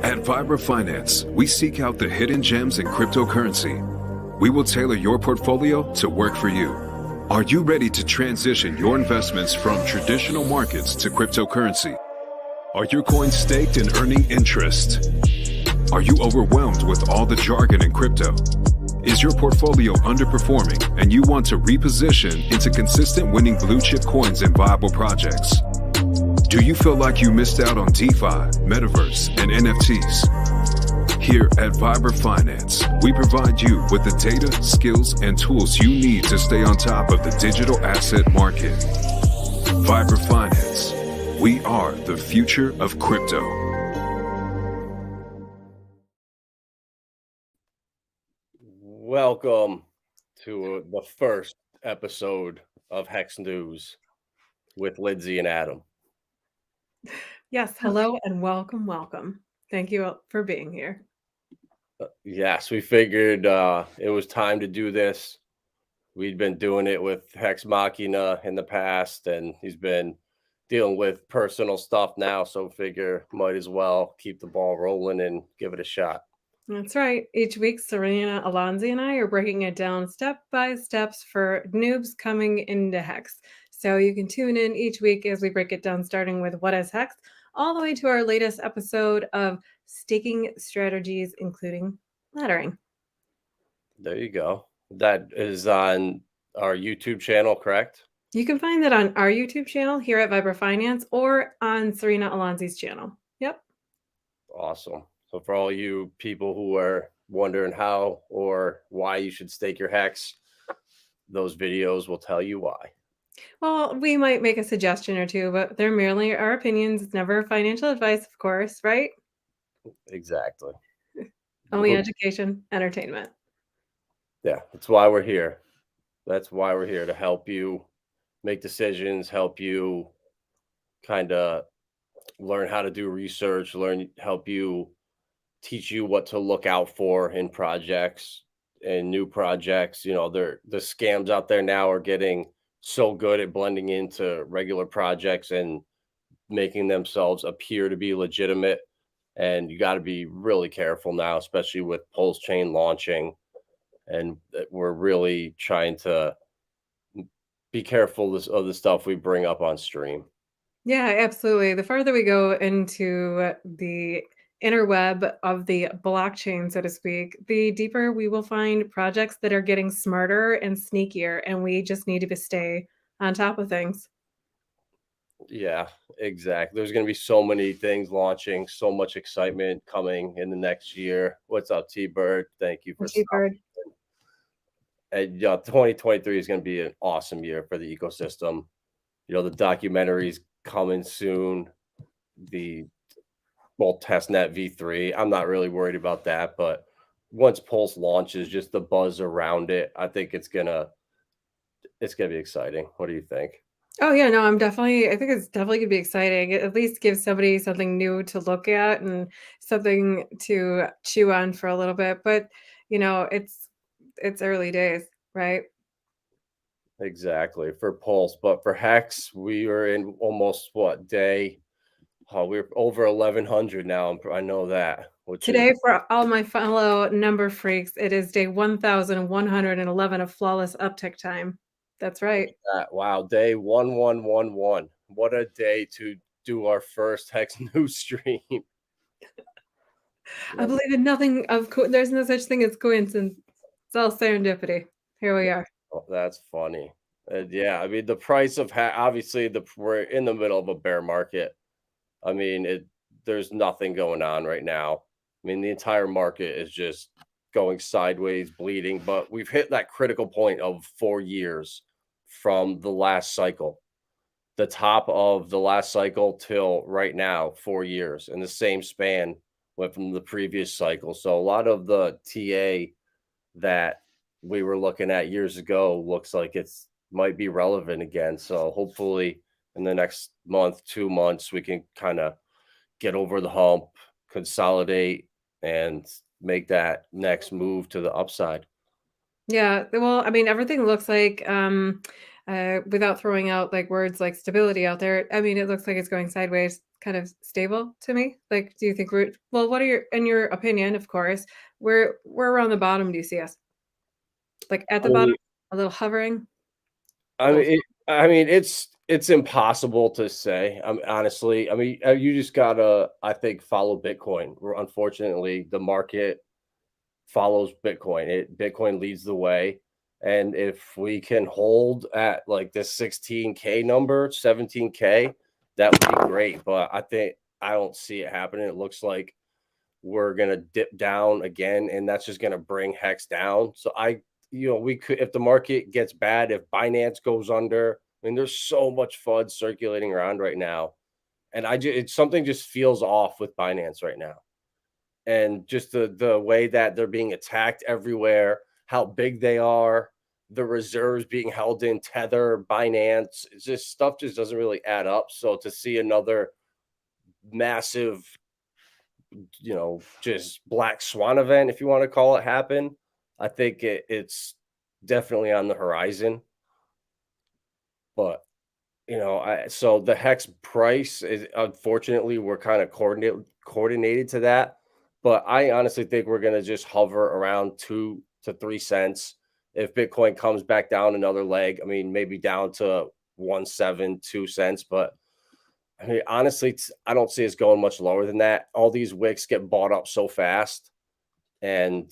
At Vibra Finance, we seek out the hidden gems in cryptocurrency. We will tailor your portfolio to work for you. Are you ready to transition your investments from traditional markets to cryptocurrency? Are your coins staked and earning interest? Are you overwhelmed with all the jargon in crypto? Is your portfolio underperforming and you want to reposition into consistent winning blue chip coins and viable projects? Do you feel like you missed out on DeFi, Metaverse, and NFTs? Here at Vibra Finance, we provide you with the data, skills, and tools you need to stay on top of the digital asset market. Vibra Finance. We are the future of crypto. Welcome to the first episode of HEX News with Lindsay and Adam. Yes, hello and welcome. Thank you for being here. Yes, we figured it was time to do this. We'd been doing it with Hex Machina in the past, and he's been dealing with personal stuff now, so figure might as well keep the ball rolling and give it a shot. That's right. Each week, Serena Alonzi and I are breaking it down step by steps for noobs coming into HEX. So you can tune in each week as we break it down, starting with what is HEX, all the way to our latest episode of staking strategies, including laddering. There you go. That is on our YouTube channel, correct? You can find that on our YouTube channel here at Vibra Finance or on Serena Alonzi's channel. Yep. Awesome. So for all you people who are wondering how or why you should stake your HEX, those videos will tell you why. Well, we might make a suggestion or two, but they're merely our opinions. It's never financial advice, of course, right? Exactly. Only education, entertainment. Yeah, that's why we're here. That's why we're here, to help you make decisions, help you kind of learn how to do research, help you teach you what to look out for in projects and new projects. You know, the scams out there now are getting so good at blending into regular projects and making themselves appear to be legitimate. And you got to be really careful now, especially with Pulse Chain launching. And we're really trying to be careful of the stuff we bring up on stream. Yeah, absolutely. The farther we go into the interweb of the blockchain, so to speak, the deeper we will find projects that are getting smarter and sneakier, and we just need to stay on top of things. Yeah, exactly. There's going to be so many things launching, so much excitement coming in the next year. What's up, T-Bird? Thank you for T-Bird. And 2023 is going to be an awesome year for the ecosystem. You know, the documentary's coming soon. Testnet V3. I'm not really worried about that, but once Pulse launches, just the buzz around it, I think it's gonna be exciting. What do you think? Oh yeah, no, I think it's definitely gonna be exciting. It at least gives somebody something new to look at and something to chew on for a little bit. But you know, it's early days, right? Exactly, for Pulse, but for Hex, we are in almost what day? Oh, we're over 1100 now. I know that. Today, for all my fellow number freaks, it is day 1111 of flawless uptick time. That's right. Wow, day 1111. What a day to do our first Hex news stream. I believe in nothing there's no such thing as coincidence. It's all serendipity. Here we are. Oh, that's funny. Yeah, I mean, the price of obviously we're in the middle of a bear market. I mean, there's nothing going on right now. I mean, the entire market is just going sideways, bleeding, but we've hit that critical point of 4 years from the last cycle. The top of the last cycle till right now, 4 years, and the same span went from the previous cycle. So a lot of the TA that we were looking at years ago looks like it's might be relevant again. So hopefully in the next month, 2 months, we can kind of get over the hump, consolidate, and make that next move to the upside. Yeah, well, I mean, everything looks like without throwing out like words like stability out there. I mean, it looks like it's going sideways, kind of stable to me. Like, do you think what are in your opinion, of course, where around the bottom do you see us? Like at I the bottom, mean, a little hovering, I a mean, little. it's impossible to say. Honestly, I mean, you just gotta, I think, follow Bitcoin. Unfortunately, the market follows Bitcoin. Bitcoin leads the way. And if we can hold at like this 16K number, 17K, that would be great. But I don't see it happening. It looks like we're gonna dip down again, and that's just gonna bring Hex down. So we could, if the market gets bad, if Binance goes under, I mean, there's so much FUD circulating around right now, and it's something just feels off with Binance right now, and just the way that they're being attacked everywhere, how big they are, the reserves being held in Tether, Binance, it's just stuff just doesn't really add up. So to see another massive, just black swan event, if you want to call it, happen, I think it's definitely on the horizon. But so the hex price is, unfortunately, we're kind of coordinated to that. But I honestly think we're gonna just hover around 2 to 3 cents. If Bitcoin comes back down another leg, I mean, maybe down to 1.72 cents. But I mean, honestly, I don't see us going much lower than that. All these wicks get bought up so fast. And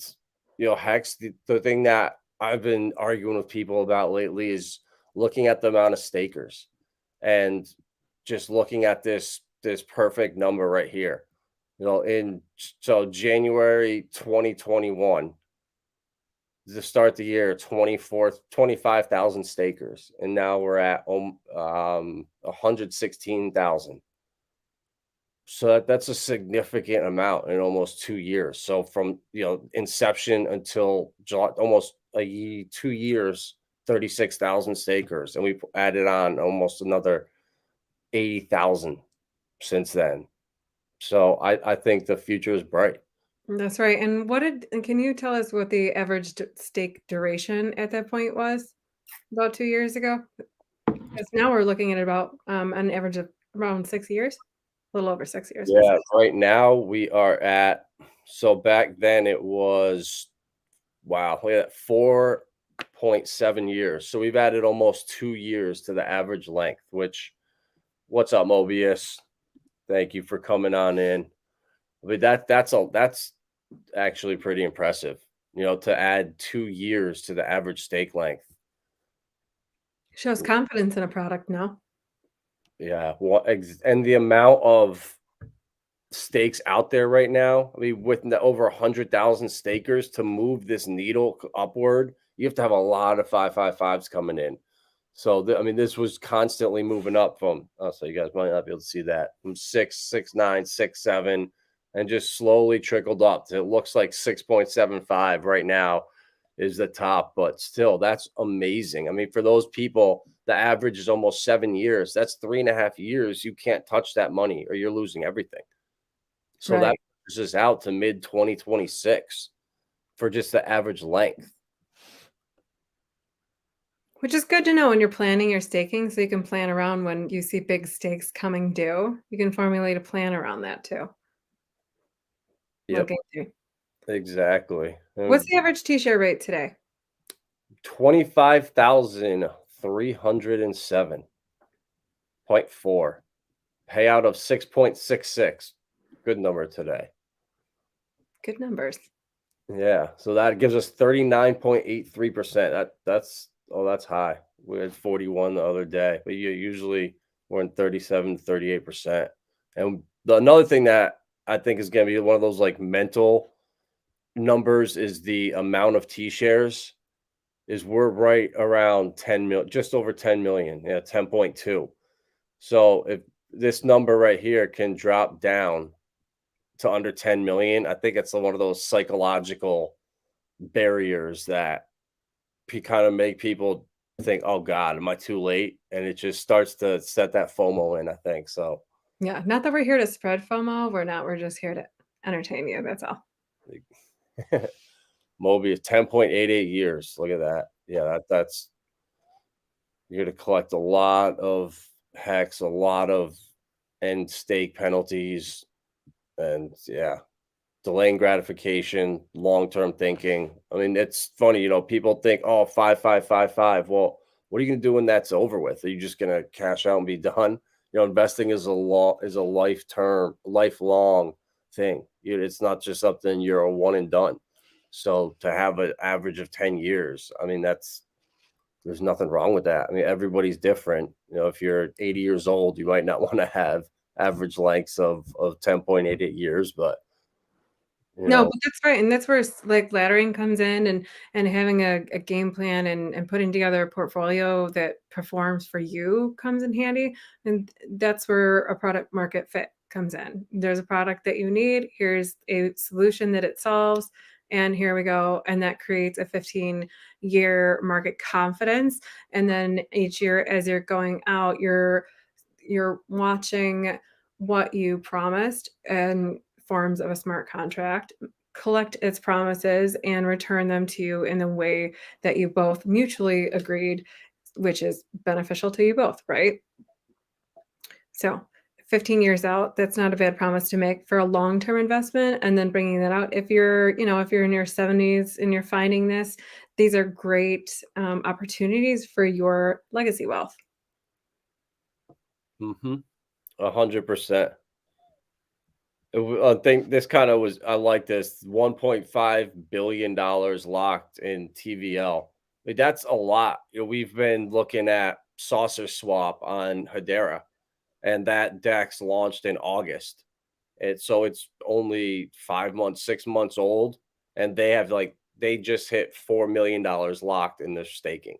Hex, the thing that I've been arguing with people about lately is looking at the amount of stakers and just looking at this perfect number right here. In so January 2021, to start the year, 25,000 stakers, and now we're at 116,000. So that's a significant amount in almost 2 years. So from inception until almost 2 years, 36,000 stakers, and we added on almost another 80,000 since then. So I think the future is bright. That's right. And can you tell us what the average stake duration at that point was about 2 years ago? Because now we're looking at about an average of around 6 years, a little over 6 years. Yeah, right now we are at, so back then it was, wow, we had 4.7 years. So we've added almost 2 years to the average length, which, what's up, Mobius? Thank you for coming on in. I mean, that's actually pretty impressive, to add 2 years to the average stake length. Shows confidence in a product now. Yeah. And the amount of stakes out there right now, I mean, with over 100,000 stakers, to move this needle upward, you have to have a lot of 555s coming in. So I mean, this was constantly moving up from, so you guys might not be able to see that, from 6.69, 6.7, and just slowly trickled up to, it looks like 6.75 right now is the top. But still, that's amazing. I mean, for those people, the average is almost 7 years. That's 3.5 years. You can't touch that money or you're losing everything. So that Right. pushes us out to mid 2026 for just the average length. Which is good to know when you're planning your staking, so you can plan around when you see big stakes coming due. You can formulate a plan around that too. Yep, Looking through. exactly. What's the average T-share rate today? 25,307.4. Payout of 6.66. Good number today. Good numbers. Yeah, so that gives us 39.83%. That's high. We had 41 the other day, but usually we're in 37 to 38%. And another thing that I think is going to be one of those like mental numbers is the amount of T shares. Is we're right around 10 million, just over 10 million, 10.2. So if this number right here can drop down to under 10 million, I think it's one of those psychological barriers that kind of make people think, oh God, am I too late? And it just starts to set that FOMO in, I think. So Yeah, not that we're here to spread FOMO. We're not. We're just here to entertain you. That's all. Mobius, 10.88 years. Look at that. Yeah, that's You're going to collect a lot of hex, a lot of end stake penalties, and yeah, delaying gratification, long-term thinking. I mean, it's funny, people think, oh, 5, 5, 5, 5. Well, what are you gonna do when that's over with? Are you just gonna cash out and be done? Investing is a lifelong thing. It's not just something you're a one and done. So to have an average of 10 years, I mean, there's nothing wrong with that. I mean, everybody's different. If you're 80 years old, you might not want to have average lengths of 10.88 years, but you No, know, but that's right, and that's where like laddering comes in, and having a game plan and putting together a portfolio that performs for you comes in handy, and that's where a product market fit comes in. There's a product that you need, here's a solution that it solves, and here we go, and that creates a 15-year market confidence, and then each year as you're going out, you're watching what you promised and forms of a smart contract, collect its promises, and return them to you in the way that you both mutually agreed, which is beneficial to you both, right? So 15 years out, that's not a bad promise to make for a long-term investment. And then bringing that out, if you're in your 70s and you're finding this, these are great opportunities for your legacy wealth. 100%. I think this kind of was, I like this $1.5 billion locked in TVL. Like, that's a lot. We've been looking at Saucer Swap on Hedera, and that DEX launched in August. So it's only 5 months, 6 months old, and they just hit $4 million locked in their staking.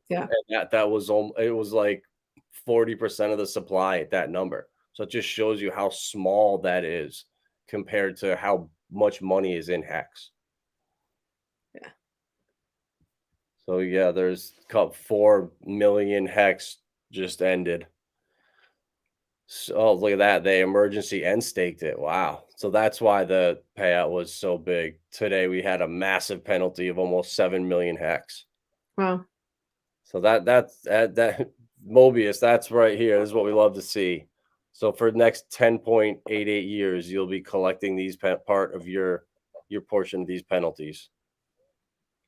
Yeah. And it was like 40% of the supply at that number. So it just shows you how small that is compared to how much money is in Hex. Yeah. So yeah, there's 4 million Hex just ended. So look at that. They emergency end staked it. Wow. So that's why the payout was so big. Today we had a massive penalty of almost 7 million Hex. Wow. So that Mobius, that's right here. This is what we love to see. So for the next 10.88 years, you'll be collecting these part of your portion of these penalties.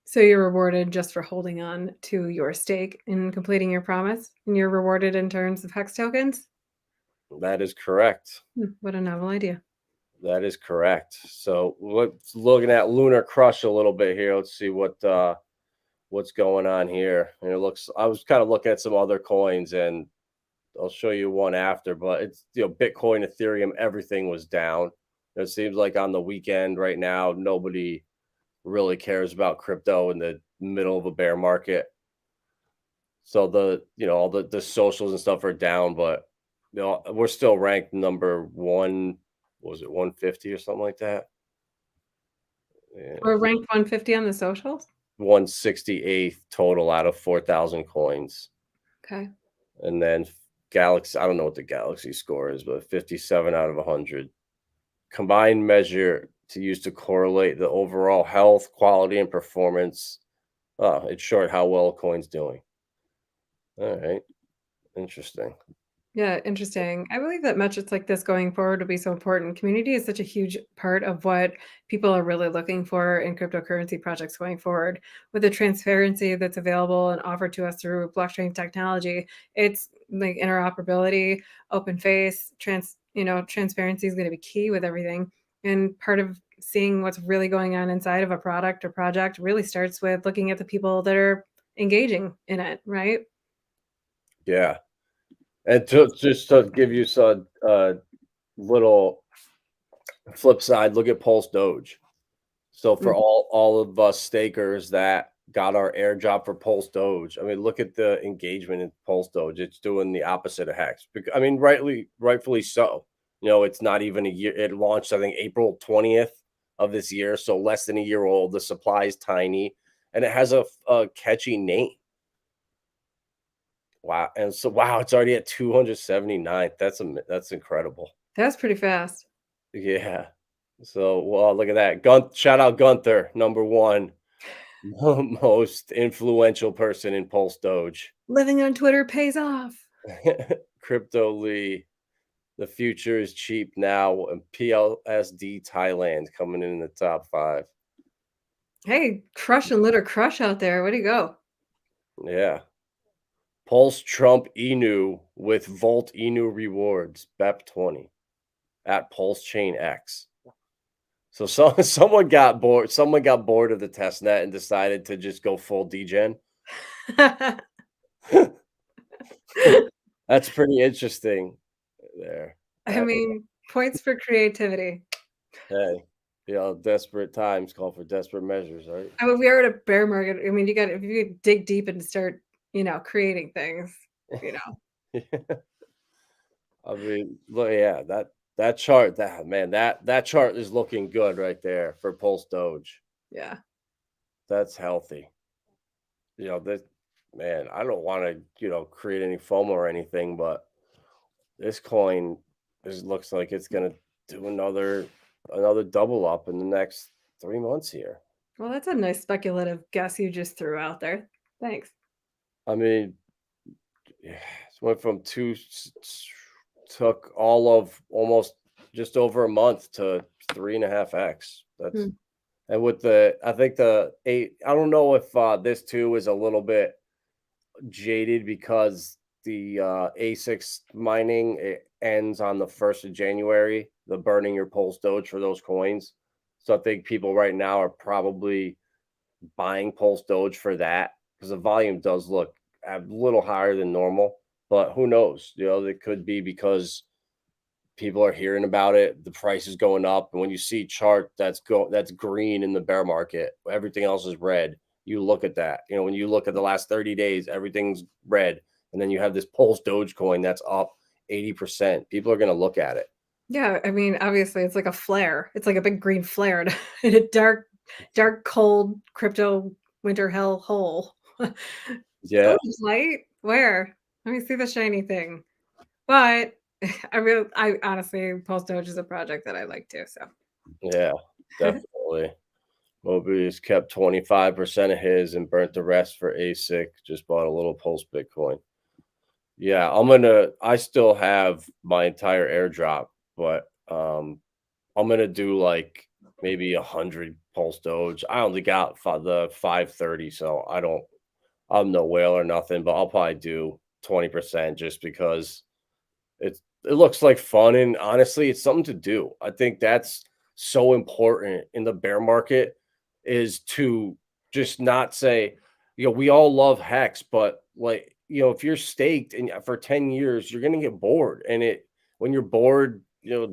So you're rewarded just for holding on to your stake and completing your promise, and you're rewarded in terms of Hex tokens? That is correct. What a novel idea. That is correct. So let's looking at Lunar Crush a little bit here. Let's see what's going on here. And I was kind of looking at some other coins, and I'll show you one after, but it's, Bitcoin, Ethereum, everything was down. It seems like on the weekend right now, nobody really cares about crypto in the middle of a bear market. So all the socials and stuff are down, but we're still ranked number one. Was it 150 or something like that? Yeah. We're ranked 150 on the socials? 168th total out of 4,000 coins. Okay. And then Galaxy, I don't know what the Galaxy score is, but 57 out of 100. Combined measure to use to correlate the overall health, quality, and performance. Oh, it's short how well a coin's doing. All right. Interesting. Yeah, interesting. I believe that metrics like this going forward will be so important. Community is such a huge part of what people are really looking for in cryptocurrency projects going forward. With the transparency that's available and offered to us through blockchain technology, it's like interoperability, open face, transparency is going to be key with everything. And part of seeing what's really going on inside of a product or project really starts with looking at the people that are engaging in it, right? Yeah. And to give you some little flip side, look at Pulse Doge. So for all of us stakers that got our airdrop for Pulse Doge, I mean, look at the engagement in Pulse Doge. It's doing the opposite of Hex. I mean, rightfully so. It's not even a year. It launched, I think, April 20th of this year, so less than a year old. The supply is tiny, and it has a catchy name. Wow. And so, wow, it's already at 279th. That's incredible. That's pretty fast. Yeah. So, well, look at that. Shout out Gunther, number one. Most influential person in Pulse Doge. Living on Twitter pays off. Crypto Lee. The future is cheap now, and PLSD Thailand coming in the top 5. Hey, crush and litter crush out there. Way to go. Yeah. Pulse Trump Inu with Volt Inu rewards, BEP20 at Pulse Chain X. So someone got bored. Someone got bored of the test net and decided to just go full degen. That's pretty interesting there. I mean, points for creativity. Hey, desperate times call for desperate measures, right? I mean, we are at a bear market. I mean, if you dig deep and start, creating things, you know. I mean, look, yeah, that chart, that chart is looking good right there for Pulse Doge. Yeah. That's healthy. That man, I don't want to, create any FOMO or anything, but this coin looks like it's gonna do another double up in the next 3 months here. Well, that's a nice speculative guess you just threw out there. Thanks. I mean, yeah, it went from took all of almost just over a month to 3.5x. That's Hmm. and with I think the 8. I don't know if this too is a little bit jaded because the A6 mining it ends on the 1st of January. The burning your Pulse Doge for those coins. So I think people right now are probably buying Pulse Doge for that because the volume does look a little higher than normal. But who knows? It could be because people are hearing about it. The price is going up, and when you see chart that's green in the bear market, everything else is red. You look at that. When you look at the last 30 days, everything's red, and then you have this Pulse Dogecoin that's up 80%. People are going to look at it. Yeah, I mean, obviously, it's like a flare. It's like a big green flare in a dark, cold crypto winter hell hole. Yeah, Doge light? Where? Let me see the shiny thing. But I honestly, Pulse Doge is a project that I like too. So yeah, definitely. Moby's kept 25% of his and burnt the rest for ASIC. Just bought a little Pulse Bitcoin. Yeah, I still have my entire airdrop, but I'm gonna do like maybe 100 Pulse Doge. I only got the 530, so I'm no whale or nothing, but I'll probably do 20% just because it looks like fun, and honestly, it's something to do. I think that's so important in the bear market is to just not say, we all love Hex, but like, if you're staked and for 10 years, you're gonna get bored. And when you're bored,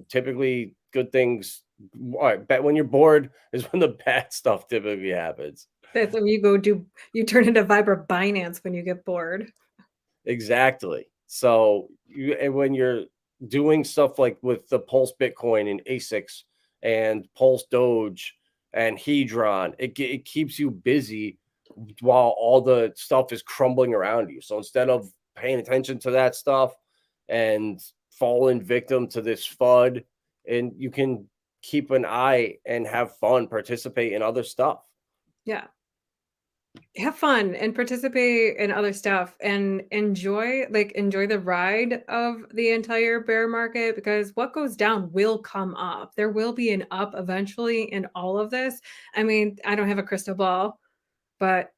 typically good things but when you're bored is when the bad stuff typically happens. that's when you turn into Vibra Binance when you get bored. Exactly. So when you're doing stuff like with the Pulse Bitcoin and ASICs and Pulse Doge and Hedron, it keeps you busy while all the stuff is crumbling around you. So instead of paying attention to that stuff and falling victim to this FUD, and you can keep an eye and have fun, participate in other stuff. Yeah. Have fun and participate in other stuff and enjoy the ride of the entire bear market, because what goes down will come up. There will be an up eventually in all of this. I mean, I don't have a crystal ball, but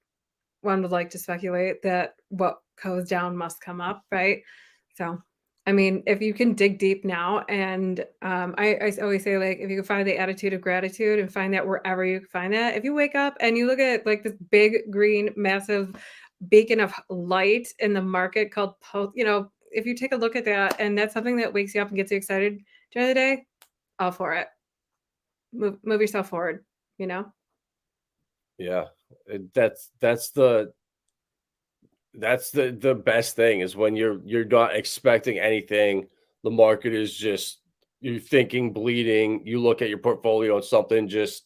one would like to speculate that what goes down must come up, right? So, I mean, if you can dig deep now, and I always say, like, if you can find the attitude of gratitude and find that wherever you find that, if you wake up and you look at like this big green massive beacon of light in the market called if you take a look at that and that's something that wakes you up and gets you excited during the day, all for it. Move yourself forward, you know. Yeah, that's the best thing is when you're not expecting anything. The market is just you're thinking bleeding. You look at your portfolio and something just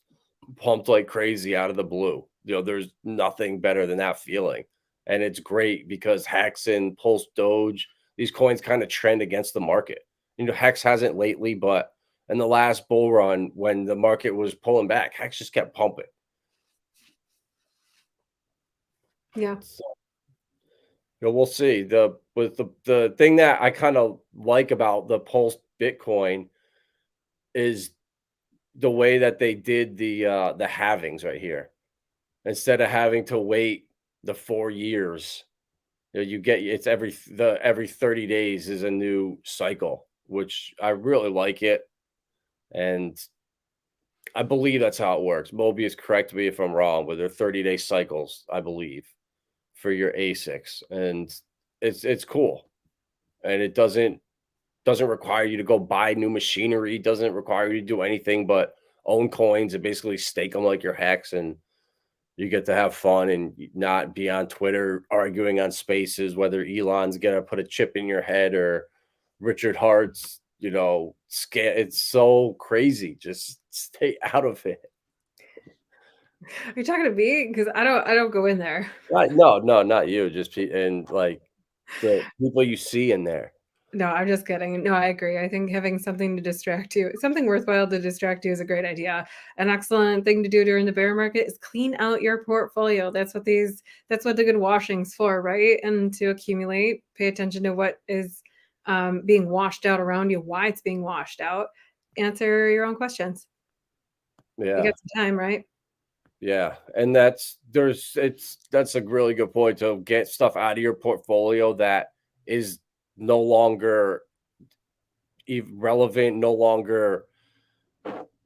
pumped like crazy out of the blue. There's nothing better than that feeling. And it's great because Hex and Pulse Doge, these coins kind of trend against the market. Hex hasn't lately, but in the last bull run when the market was pulling back, Hex just kept pumping. Yeah. So, we'll see. The thing that I kind of like about the Pulse Bitcoin is the way that they did the halvings right here. Instead of having to wait the 4 years, you get it's every 30 days is a new cycle, which I really like it, and I believe that's how it works. Mobius, correct me if I'm wrong, but they're 30-day cycles, I believe, for your ASICs, and it's cool, and it doesn't require you to go buy new machinery, doesn't require you to do anything but own coins and basically stake them like your Hex, and you get to have fun and not be on Twitter arguing on spaces whether Elon's gonna put a chip in your head or Richard Hart's, it's so crazy. Just stay out of it. Are you talking to me? Because I don't go in there. No, no, not you. And like the people you see in there. No, I'm just kidding. No, I agree. I think having something to distract you, something worthwhile to distract you is a great idea. An excellent thing to do during the bear market is clean out your portfolio. That's what the good washing's for, right? And to accumulate, pay attention to what is being washed out around you, why it's being washed out. Answer your own questions. You Yeah. got some time, right? Yeah. And that's a really good point to get stuff out of your portfolio that is no longer relevant, no longer,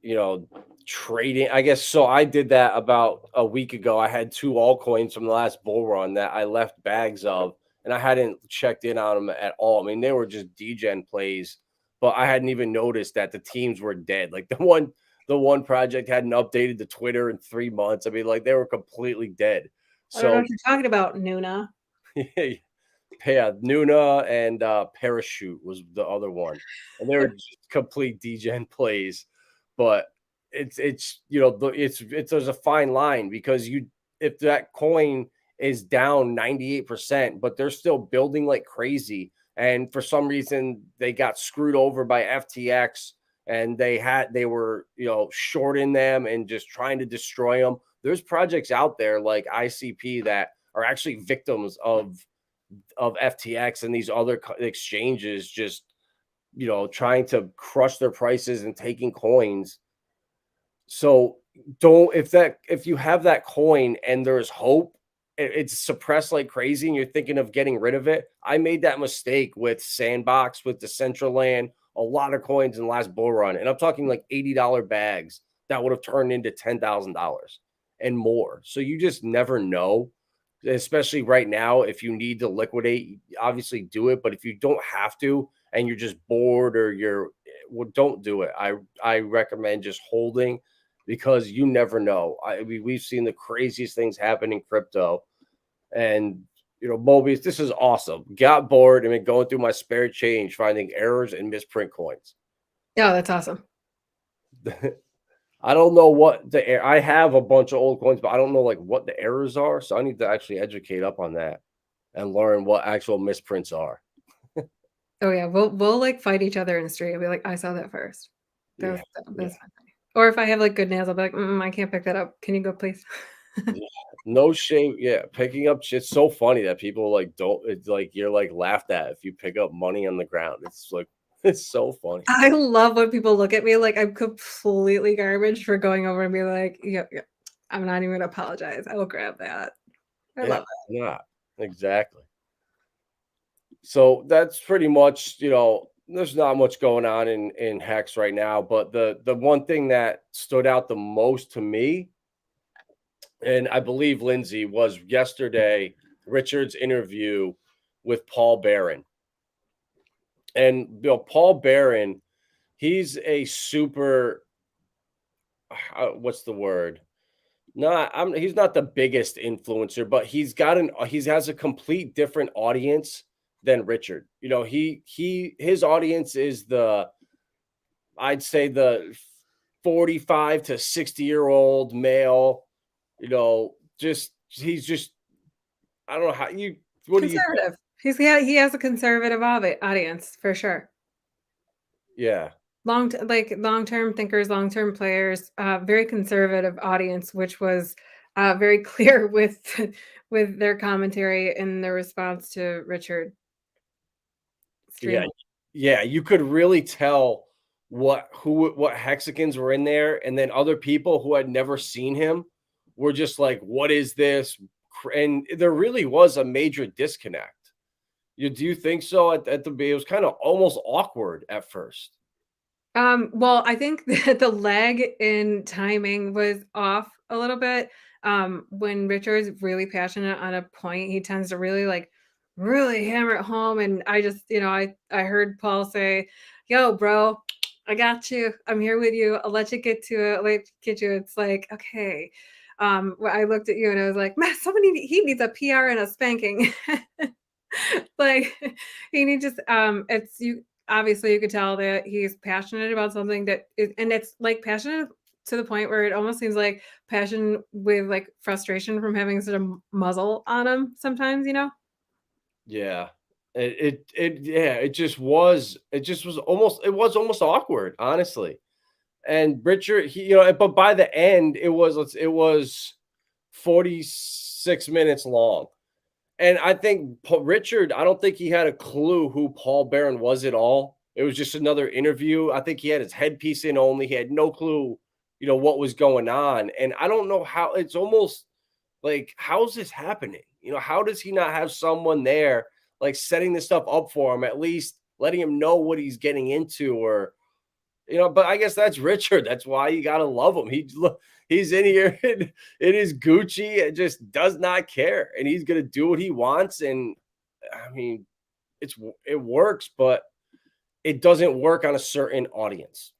you know, trading. I guess so. I did that about a week ago. I had 2 altcoins from the last bull run that I left bags of, and I hadn't checked in on them at all. I mean, they were just degen plays, but I hadn't even noticed that the teams were dead. Like the one project hadn't updated the Twitter in 3 months. I mean, like they were completely dead. I don't know So what you're talking about, Nuna. yeah, Nuna and Parachute was the other one, and they were just complete degen plays. But it's there's a fine line because if that coin is down 98%, but they're still building like crazy, and for some reason they got screwed over by FTX, and they were shorting them and just trying to destroy them. There's projects out there like ICP that are actually victims of FTX and these other exchanges just trying to crush their prices and taking coins. So don't if you have that coin and there's hope, it's suppressed like crazy and you're thinking of getting rid of it. I made that mistake with Sandbox, with Decentraland, a lot of coins in the last bull run, and I'm talking like $80 bags that would have turned into $10,000 and more. So you just never know, especially right now. If you need to liquidate, obviously do it, but if you don't have to and you're just bored or well, don't do it. I recommend just holding because you never know. We've seen the craziest things happen in crypto, and Mobius, this is awesome. Got bored and been going through my spare change finding errors and misprint coins. Yeah, that's awesome. I don't know what I have a bunch of old coins, but I don't know like what the errors are. So I need to actually educate up on that and learn what actual misprints are. Oh yeah, we'll like fight each other in the street. I'll be like, I saw that first. Yeah, That's fine. Or if I have like good nails, I'll be like, I can't pick that up. Can you go, please? yeah. No shame. Yeah, picking up shit's so funny that people like don't. It's like you're like laughed at if you pick up money on the ground. It's like it's so funny. I love when people look at me like I'm completely garbage for going over and be like, yeah, I'm not even gonna apologize. I will grab that. I Yeah, love it. yeah, exactly. So that's pretty much, there's not much going on in Hex right now, but the one thing that stood out the most to me, and I believe Lindsay, was yesterday Richard's interview with Paul Barron. And Paul Barron, he's a super what's the word? He's not the biggest influencer, but he has a complete different audience than Richard. His audience is I'd say the 45 to 60-year-old male, he's just I don't know what do you think? Conservative. He has a conservative audience for sure. Yeah. Long-term thinkers, long-term players, very conservative audience, which was very clear with with their commentary and their response to Richard. Yeah, Extremely. yeah, you could really tell what Hexicans were in there, and then other people who had never seen him were just like, "What is this?" And there really was a major disconnect. Do you think so? At the it was kind of almost awkward at first. Well, I think that the lag in timing was off a little bit. When Richard's really passionate on a point, he tends to really really hammer it home. And I just, I heard Paul say, "Yo, bro, I got you. I'm here with you. I'll let you get to it. Let get you." It's like, okay. I looked at you and I was like, "Man, he needs a PR and a spanking." Like he needs just it's you obviously you could tell that he's passionate about something that is, and it's like passionate to the point where it almost seems like passion with like frustration from having such a muzzle on him sometimes, you know? Yeah. Yeah, it just was almost awkward, honestly. And Richard, but by the end, it was 46 minutes long. And I think Richard, I don't think he had a clue who Paul Barron was at all. It was just another interview. I think he had his headpiece in only. He had no clue, what was going on. And I don't know how. It's almost like, how's this happening? How does he not have someone there, like, setting this stuff up for him, at least letting him know what he's getting into, or but I guess that's Richard. That's why you gotta love him. He's in here in his Gucci and just does not care, and he's gonna do what he wants. And I mean, it works, but it doesn't work on a certain audience.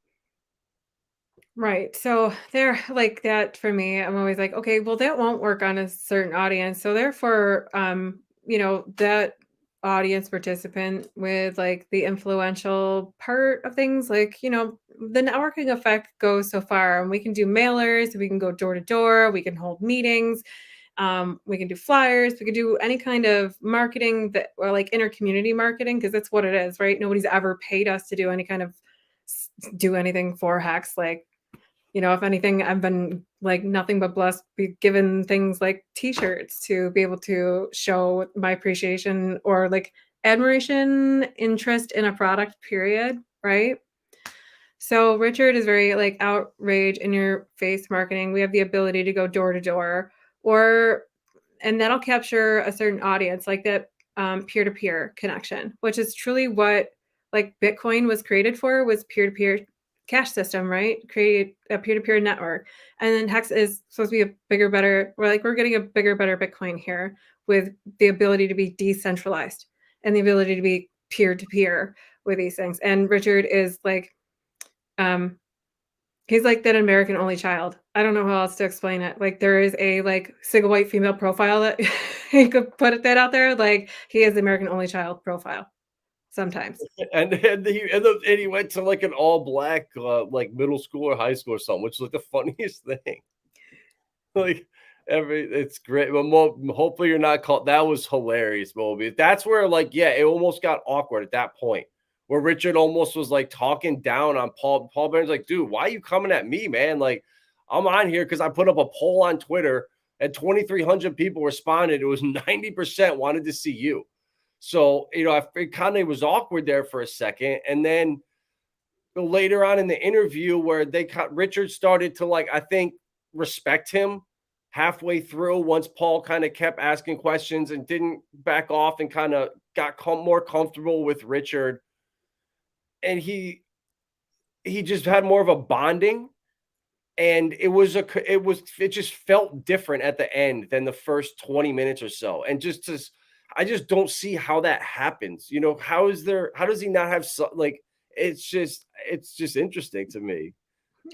Right. So they're like that for me. I'm always like, okay, well, that won't work on a certain audience. So therefore, that audience participant with like the influential part of things, like, the networking effect goes so far, and we can do mailers, we can go door to door, we can hold meetings, we can do flyers, we can do any kind of marketing that, or like inter-community marketing, because that's what it is, right? Nobody's ever paid us to do any kind of do anything for Hex. Like, if anything, I've been like nothing but blessed, be given things like t-shirts to be able to show my appreciation or like admiration, interest in a product, period, right? So Richard is very like outrage in your face marketing. We have the ability to go door to door, or and that'll capture a certain audience, like that peer-to-peer connection, which is truly what like Bitcoin was created for, was peer-to-peer cash system, right? Create a peer-to-peer network. And then Hex is supposed to be a bigger, better, we're getting a bigger, better Bitcoin here, with the ability to be decentralized and the ability to be peer-to-peer with these things. And Richard is like, um, he's like that American only child. I don't know how else to explain it. Like, there is a like single white female profile that he could put it that out there. Like, he is the American only child profile sometimes. And he went to like an all black like middle school or high school or something, which is like the funniest thing. Like, it's great. But hopefully you're not called. That was hilarious, Moby. That's where, like, yeah, it almost got awkward at that point, where Richard almost was like talking down on Paul. Paul Barron's like, dude, why are you coming at me, man? Like, I'm on here because I put up a poll on Twitter and 2,300 people responded. It was 90% wanted to see you. So, it kind of was awkward there for a second. And then later on in the interview, where Richard started to, like, I think, respect him halfway through, once Paul kind of kept asking questions and didn't back off and kind of got more comfortable with Richard. And he just had more of a bonding, and it just felt different at the end than the first 20 minutes or so. And I just don't see how that happens. How does he not have like, it's just interesting to me.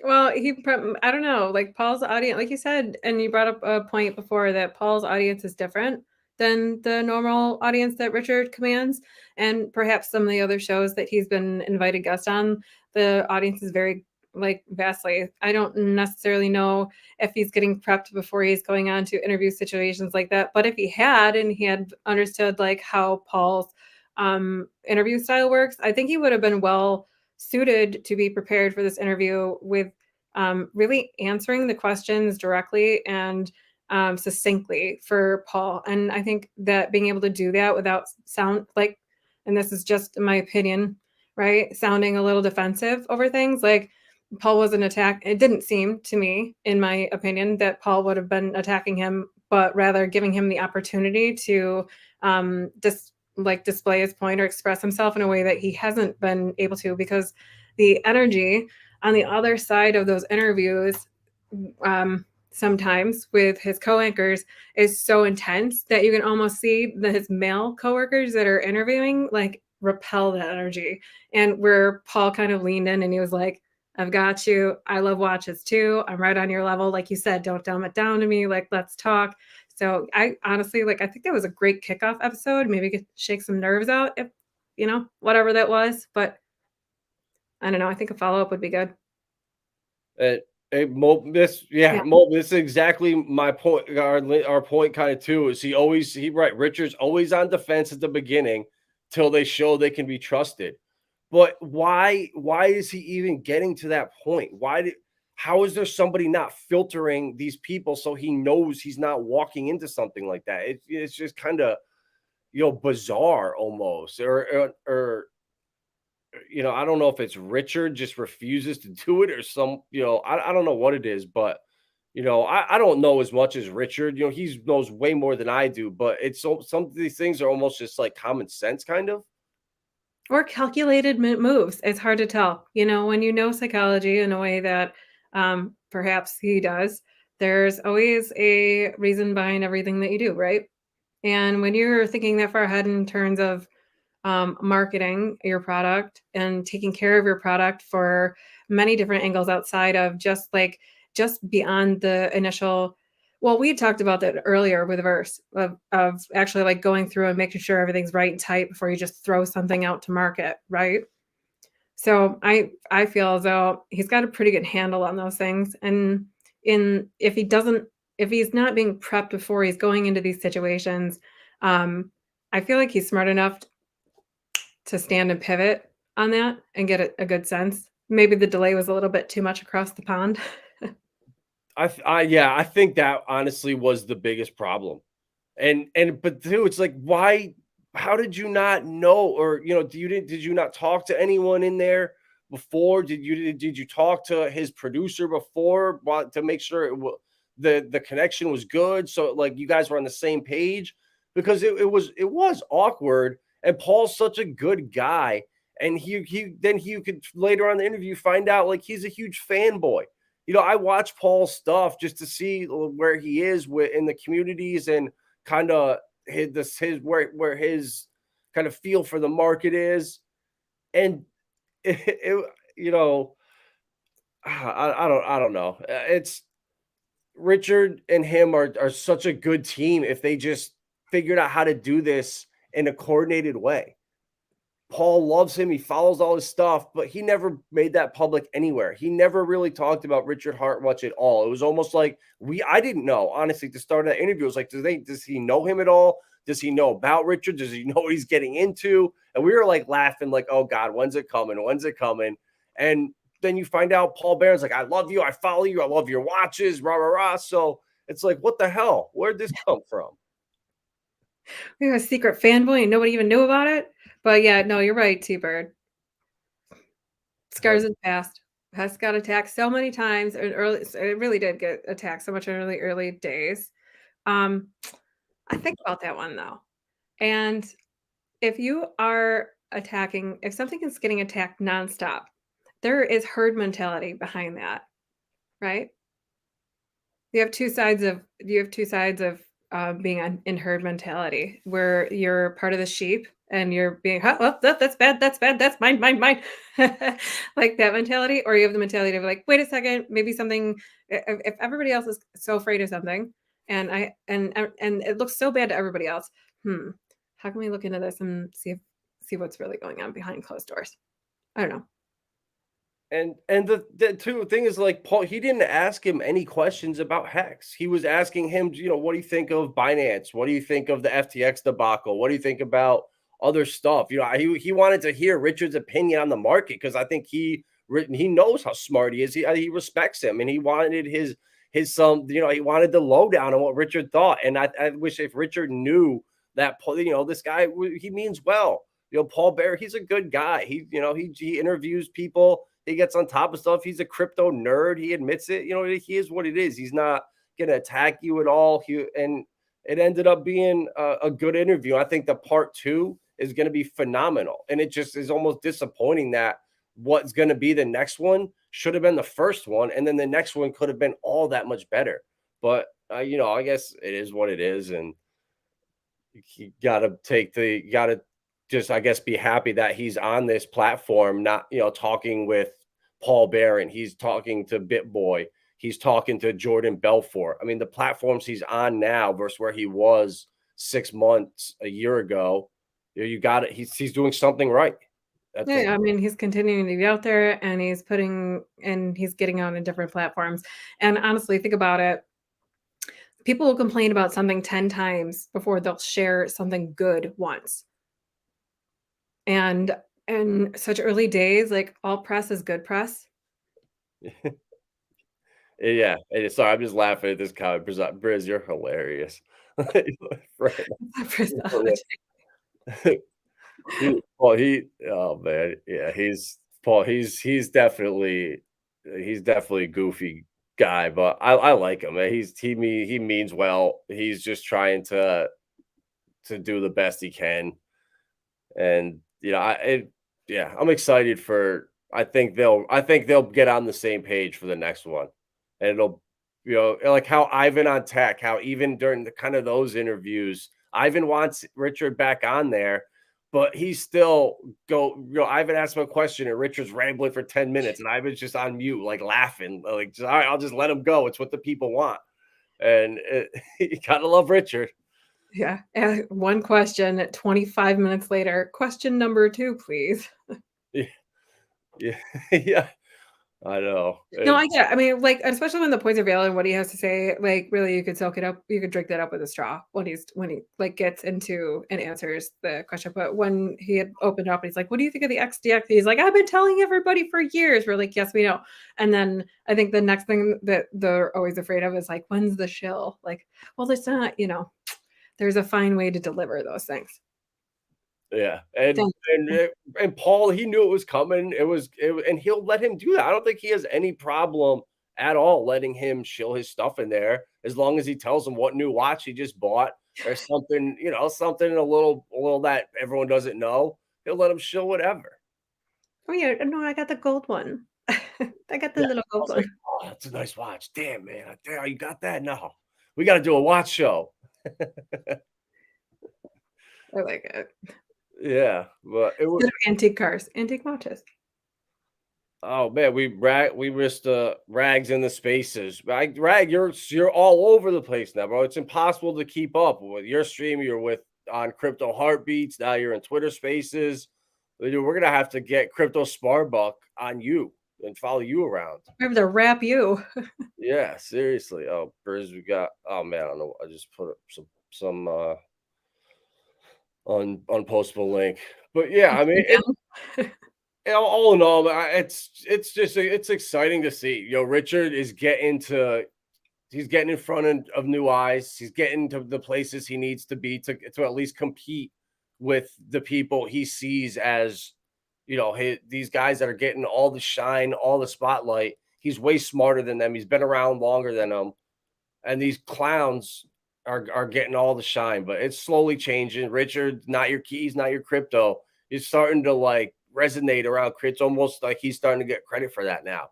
Well, I don't know, like Paul's audience, like you said, and you brought up a point before, that Paul's audience is different than the normal audience that Richard commands. And perhaps some of the other shows that he's been invited guest on, the audience is very like vastly. I don't necessarily know if he's getting prepped before he's going on to interview situations like that. But if he had, and he had understood like how Paul's interview style works, I think he would have been well suited to be prepared for this interview, with really answering the questions directly, and succinctly for Paul. And I think that being able to do that without sound like, and this is just my opinion, right? Sounding a little defensive over things like Paul wasn't attacked. It didn't seem to me, in my opinion, that Paul would have been attacking him, but rather giving him the opportunity to display his point or express himself in a way that he hasn't been able to, because the energy on the other side of those interviews, sometimes with his co-anchors, is so intense that you can almost see his male coworkers that are interviewing like repel that energy. And where Paul kind of leaned in and he was like, I've got you. I love watches too. I'm right on your level. Like you said, don't dumb it down to me. Like, let's talk. So I honestly, like, I think that was a great kickoff episode. Maybe could shake some nerves out if, whatever that was. But I don't know. I think a follow-up would be good. This is exactly my point. Our point kind of too is Richard's always on defense at the beginning till they show they can be trusted. But why is he even getting to that point? How is there somebody not filtering these people so he knows he's not walking into something like that? It's just kind of, bizarre almost, or I don't know if it's Richard just refuses to do it or I don't know what it is, but I don't know as much as Richard. He knows way more than I do, but some of these things are almost just like common sense kind of. Or calculated moves. It's hard to tell. When you know psychology in a way that perhaps he does, there's always a reason behind everything that you do, right? And when you're thinking that far ahead in terms of marketing your product and taking care of your product for many different angles outside of just beyond the initial. Well, we had talked about that earlier with Verse of actually like going through and making sure everything's right and tight before you just throw something out to market, right? So I feel as though he's got a pretty good handle on those things. And if he's not being prepped before he's going into these situations, I feel like he's smart enough to stand and pivot on that and get a good sense. Maybe the delay was a little bit too much across the pond. I think that honestly was the biggest problem. But too, it's like, how did you not know? Or, did you not talk to anyone in there before? Did you talk to his producer before to make sure the connection was good? So like you guys were on the same page, because it was awkward. And Paul's such a good guy. And you could later on in the interview find out like he's a huge fanboy. I watch Paul's stuff just to see where he is in the communities and kind of where his kind of feel for the market is. And I don't know. It's Richard and him are such a good team if they just figured out how to do this in a coordinated way. Paul loves him. He follows all his stuff, but he never made that public anywhere. He never really talked about Richard Hart much at all. It was almost like I didn't know, honestly, to start that interview. It was like, does he know him at all? Does he know about Richard? Does he know what he's getting into? And we were like laughing, like, oh God, when's it coming? When's it coming? And then you find out Paul Barron's like, I love you. I follow you. I love your watches, rah, rah, rah. So it's like, what the hell? Where'd this come from? We have a secret fanboy and nobody even knew about it. But yeah, no, you're right, T-Bird. Scars in the past. Hess got attacked so many times in early. It really did get attacked so much in early days. I think about that one though. And if you are attacking, if something is getting attacked nonstop, there is herd mentality behind that, right? You have two sides of being in herd mentality, where you're part of the sheep and you're being, oh, that's bad, that's mine, like that mentality. Or you have the mentality of like, wait a second, maybe something. If everybody else is so afraid of something, and it looks so bad to everybody else, how can we look into this and see what's really going on behind closed doors? I don't know. And the thing is, like, Paul, he didn't ask him any questions about Hex. He was asking him, what do you think of Binance? What do you think of the FTX debacle? What do you think about other stuff? He wanted to hear Richard's opinion on the market, because I think he knows how smart he is. He respects him, and he wanted his he wanted the lowdown on what Richard thought. And I wish if Richard knew that, this guy, he means well. Paul Bear, he's a good guy. He interviews people. He gets on top of stuff. He's a crypto nerd. He admits it. He is what it is. He's not going to attack you at all. And it ended up being a good interview. I think the part 2 is going to be phenomenal. And it just is almost disappointing that what's going to be the next one should have been the first one. And then the next one could have been all that much better. But, I guess it is what it is. And you got to just, I guess, be happy that he's on this platform, not, talking with Paul Barron. He's talking to BitBoy. He's talking to Jordan Belfort. I mean, the platforms he's on now versus where he was 6 months, a year ago, you got it. He's doing something right. Yeah, I mean, he's continuing to be out there, and he's getting out on different platforms. And honestly, think about it. People will complain about something 10 times before they'll share something good once. And in such early days, like, all press is good press. Yeah. Sorry, I'm just laughing at this comment. Briz, you're hilarious. Right. Oh man, yeah, he's definitely a goofy guy, but I like him, man. He means well. He's just trying to do the best he can. And I'm excited for. I think they'll get on the same page for the next one, and it'll, like how Ivan on Tech, how even during the kind of those interviews, Ivan wants Richard back on there, but he still Ivan asked him a question and Richard's rambling for 10 minutes, and Ivan's just on mute, like laughing, like, all right, I'll just let him go. It's what the people want, and you gotta love Richard. Yeah. One question 25 minutes later. Question number 2, please. Yeah. Yeah. I know. No, I get it. I mean, like, especially when the points are valid and what he has to say, like, really, you could soak it up. You could drink that up with a straw when he like gets into and answers the question. But when he had opened up, he's like, "What do you think of the XDX?" He's like, "I've been telling everybody for years." We're like, "Yes, we know." And then I think the next thing that they're always afraid of is like, "When's the shill?" Like, well, there's not. There's a fine way to deliver those things. Yeah, and Paul, he knew it was coming. And he'll let him do that. I don't think he has any problem at all letting him shill his stuff in there, as long as he tells him what new watch he just bought or something, something a little that everyone doesn't know. He'll let him shill whatever. Oh yeah, no, I got the gold one. I got the little gold one. Like, oh, that's a nice watch. Damn, man. Damn, you got that? No, we got to do a watch show. I like it. Yeah, but it was antique cars, antique watches. Oh man, we risked Rags in the spaces. Rag, you're all over the place now, bro. It's impossible to keep up with your stream. You're on Crypto Heartbeats. Now you're in Twitter Spaces. Dude, we're gonna have to get Crypto Sparbuck on you and follow you around. We have to wrap you. Yeah, seriously. Oh, Briz, we got. Oh man, I don't know. I just put up some unpostable link, but yeah, I mean. All in all, it's exciting to see. Richard is he's getting in front of new eyes. He's getting to the places he needs to be to at least compete with the people he sees as, these guys that are getting all the shine, all the spotlight. He's way smarter than them. He's been around longer than them, and these clowns are getting all the shine. But it's slowly changing. Richard, not your keys, not your crypto. He's starting to resonate around crypto. It's almost like he's starting to get credit for that now.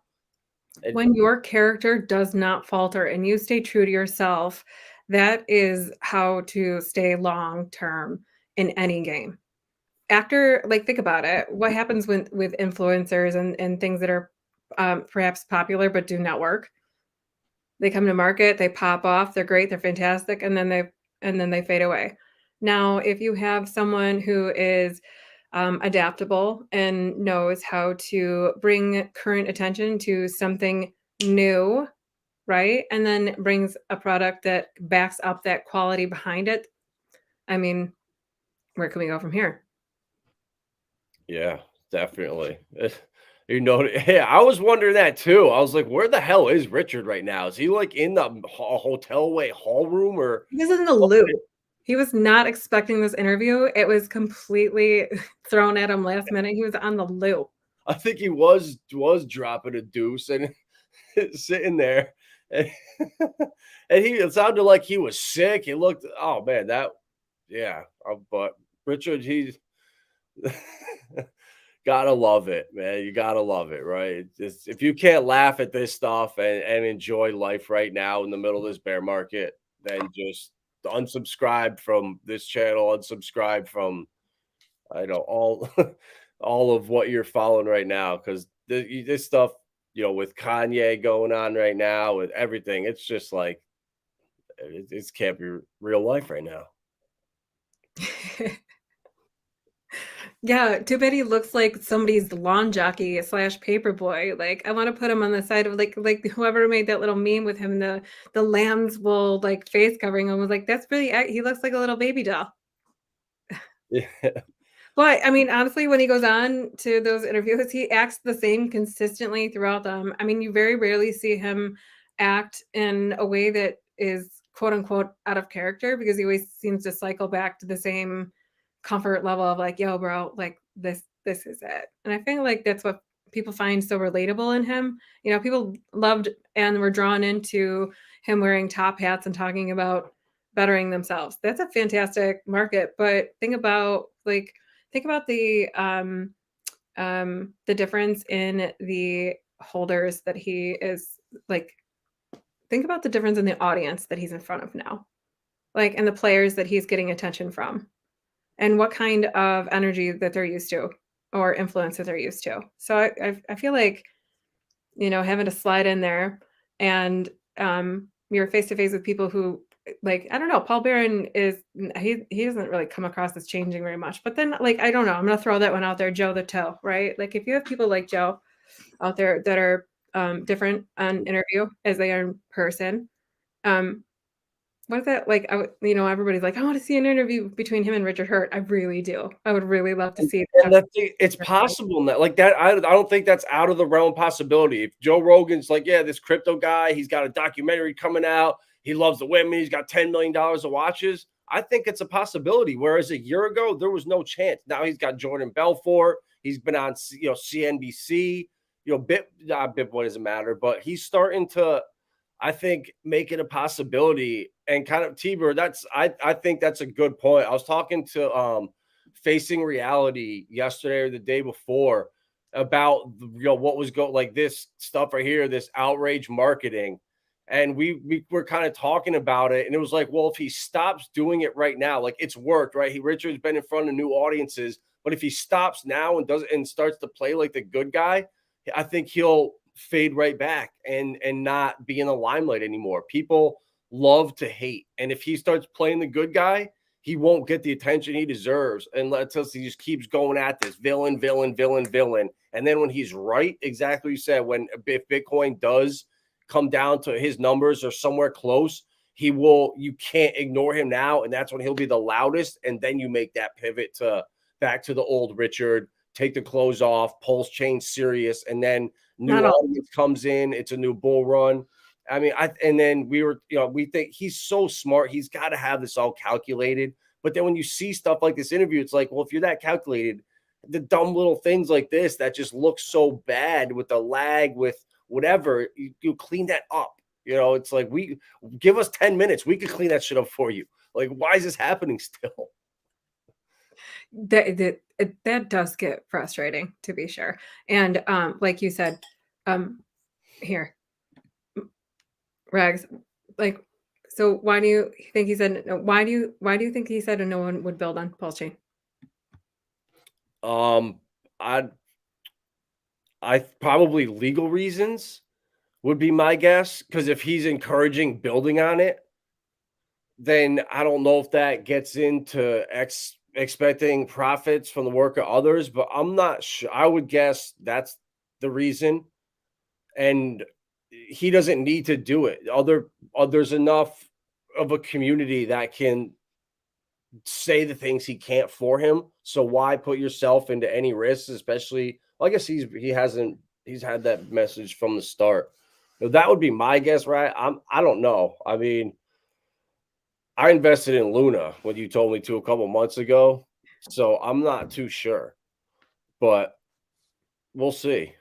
When your character does not falter and you stay true to yourself, that is how to stay long term in any game. Think about it. What happens with influencers and things that are perhaps popular but do not work? They come to market, they pop off, they're great, they're fantastic, and then they fade away. Now, if you have someone who is adaptable and knows how to bring current attention to something new, right? And then brings a product that backs up that quality behind it. I mean, where can we go from here? Yeah, definitely. You know, yeah, I was wondering that too. I was like, where the hell is Richard right now? Is he like in the hotel way hall room or He was in the loop. He was not expecting this interview. It was completely thrown at him last minute. He was on the loop. I think he was dropping a deuce and sitting there. And, and it sounded like he was sick. He looked, oh man, yeah. But Richard, he's gotta love it, man. You gotta love it, right? Just, if you can't laugh at this stuff and enjoy life right now in the middle of this bear market, then just unsubscribe from this channel, unsubscribe from I know all all of what you're following right now because this stuff, with Kanye going on right now, with everything, it's just like it can't be real life right now. Yeah, too bad he looks like somebody's lawn jockey slash paper boy. Like I want to put him on the side of like whoever made that little meme with him, the lamb's wool like face covering him was like, that's really he looks like a little baby doll. Yeah. But I mean, honestly, when he goes on to those interviews, he acts the same consistently throughout them. I mean, you very rarely see him act in a way that is quote unquote out of character because he always seems to cycle back to the same comfort level of like, yo, bro, like this is it. And I feel like that's what people find so relatable in him. People loved and were drawn into him wearing top hats and talking about bettering themselves. That's a fantastic market. But think about the difference in the holders that he is like. Think about the difference in the audience that he's in front of now, like, and the players that he's getting attention from, and what kind of energy that they're used to or influence that they're used to. So I feel like having to slide in there and you're face to face with people who like I don't know. Paul Barron he doesn't really come across as changing very much. But then like I don't know. I'm gonna throw that one out there, Joe the Toe, right? Like if you have people like Joe out there that are different on interview as they are in person, what is that like? Everybody's like, I want to see an interview between him and Richard Hurt. I really do. I would really love to see And it's possible now. Like that, I don't think that's out of the realm of possibility. If Joe Rogan's like, yeah, this crypto guy, he's got a documentary coming out. He loves the women. He's got $10 million of watches. I think it's a possibility. Whereas a year ago, there was no chance. Now he's got Jordan Belfort. He's been on, CNBC. Bit what doesn't matter, but he's starting to, I think, make it a possibility. And kind of Tibor, I think that's a good point. I was talking to Facing Reality yesterday or the day before about what was like this stuff right here, this outrage marketing. And we were kind of talking about it, and it was like, well, if he stops doing it right now, like it's worked, right? Richard's been in front of new audiences, but if he stops now and starts to play like the good guy, I think he'll fade right back and not be in the limelight anymore. People love to hate, and if he starts playing the good guy, he won't get the attention he deserves unless he just keeps going at this villain. And then when he's right, exactly what you said, if Bitcoin does come down to his numbers or somewhere close, you can't ignore him now, and that's when he'll be the loudest. And then you make that pivot to back to the old Richard, take the clothes off, pulse change serious, and then new audience comes in. It's a new bull run. I mean, and then we think he's so smart. He's got to have this all calculated. But then when you see stuff like this interview, it's like, well, if you're that calculated, the dumb little things like this that just look so bad with the lag, with whatever, you clean that up. It's like, we give us 10 minutes. We could clean that shit up for you. Like, why is this happening still? That does get frustrating, to be sure. And like you said, here, Rags, like, so why do you think he said no? Why do you think he said no one would build on Pulse Chain? I probably legal reasons would be my guess, because if he's encouraging building on it, then I don't know if that gets into expecting profits from the work of others, but I'm not sure. I would guess that's the reason. And he doesn't need to do it. There's enough of a community that can say the things he can't for him. So why put yourself into any risks, especially Well, I guess he's had that message from the start. That would be my guess, right? I don't know. I mean, I invested in Luna when you told me to a couple months ago, so I'm not too sure, but we'll see.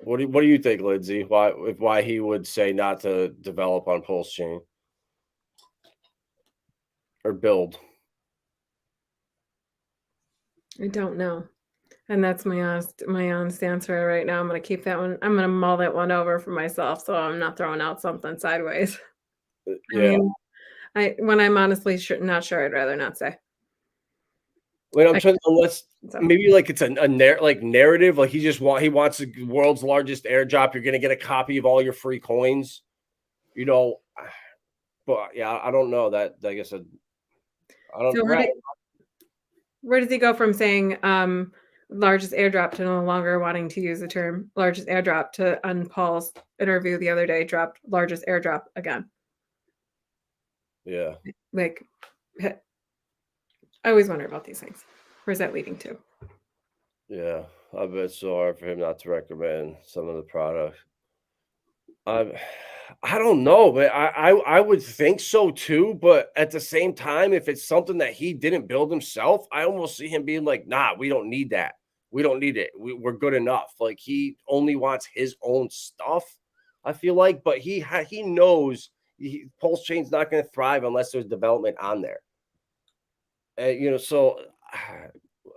What do you think, Lindsay? Why he would say not to develop on Pulse Chain or build? I don't know. And that's my honest answer right now. I'm gonna keep that one. I'm gonna mull that one over for myself, so I'm not throwing out something sideways. I Yeah. mean, when I'm honestly not sure, I'd rather not say. Wait, I'm I trying unless so maybe like it's a narrative, like he wants the world's largest airdrop. You're gonna get a copy of all your free coins, you know. But yeah, I don't know that. I guess I don't. so Right. where does he go from saying, largest airdrop to no longer wanting to use the term largest airdrop to on Paul's interview the other day, dropped largest airdrop again? Yeah. Like, I always wonder about these things. Where's that leading to? Yeah. I bet it's so hard for him not to recommend some of the products. I I don't know, but I would think so too. But at the same time, if it's something that he didn't build himself, I almost see him being like, "Nah, we don't need that. We don't need it. We're good enough." Like he only wants his own stuff. I feel like, but he knows Pulse Chain's not going to thrive unless there's development on there. So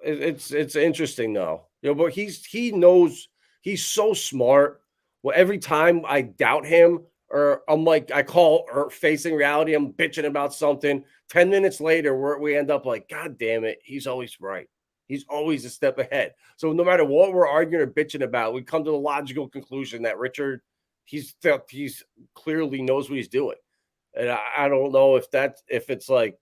it's interesting though. But he knows he's so smart. Well, every time I doubt him or I'm like I call or facing reality, I'm bitching about something. 10 minutes later, we end up like, God damn it, he's always right. He's always a step ahead. So no matter what we're arguing or bitching about, we come to the logical conclusion that Richard, he's clearly knows what he's doing. And I don't know if it's like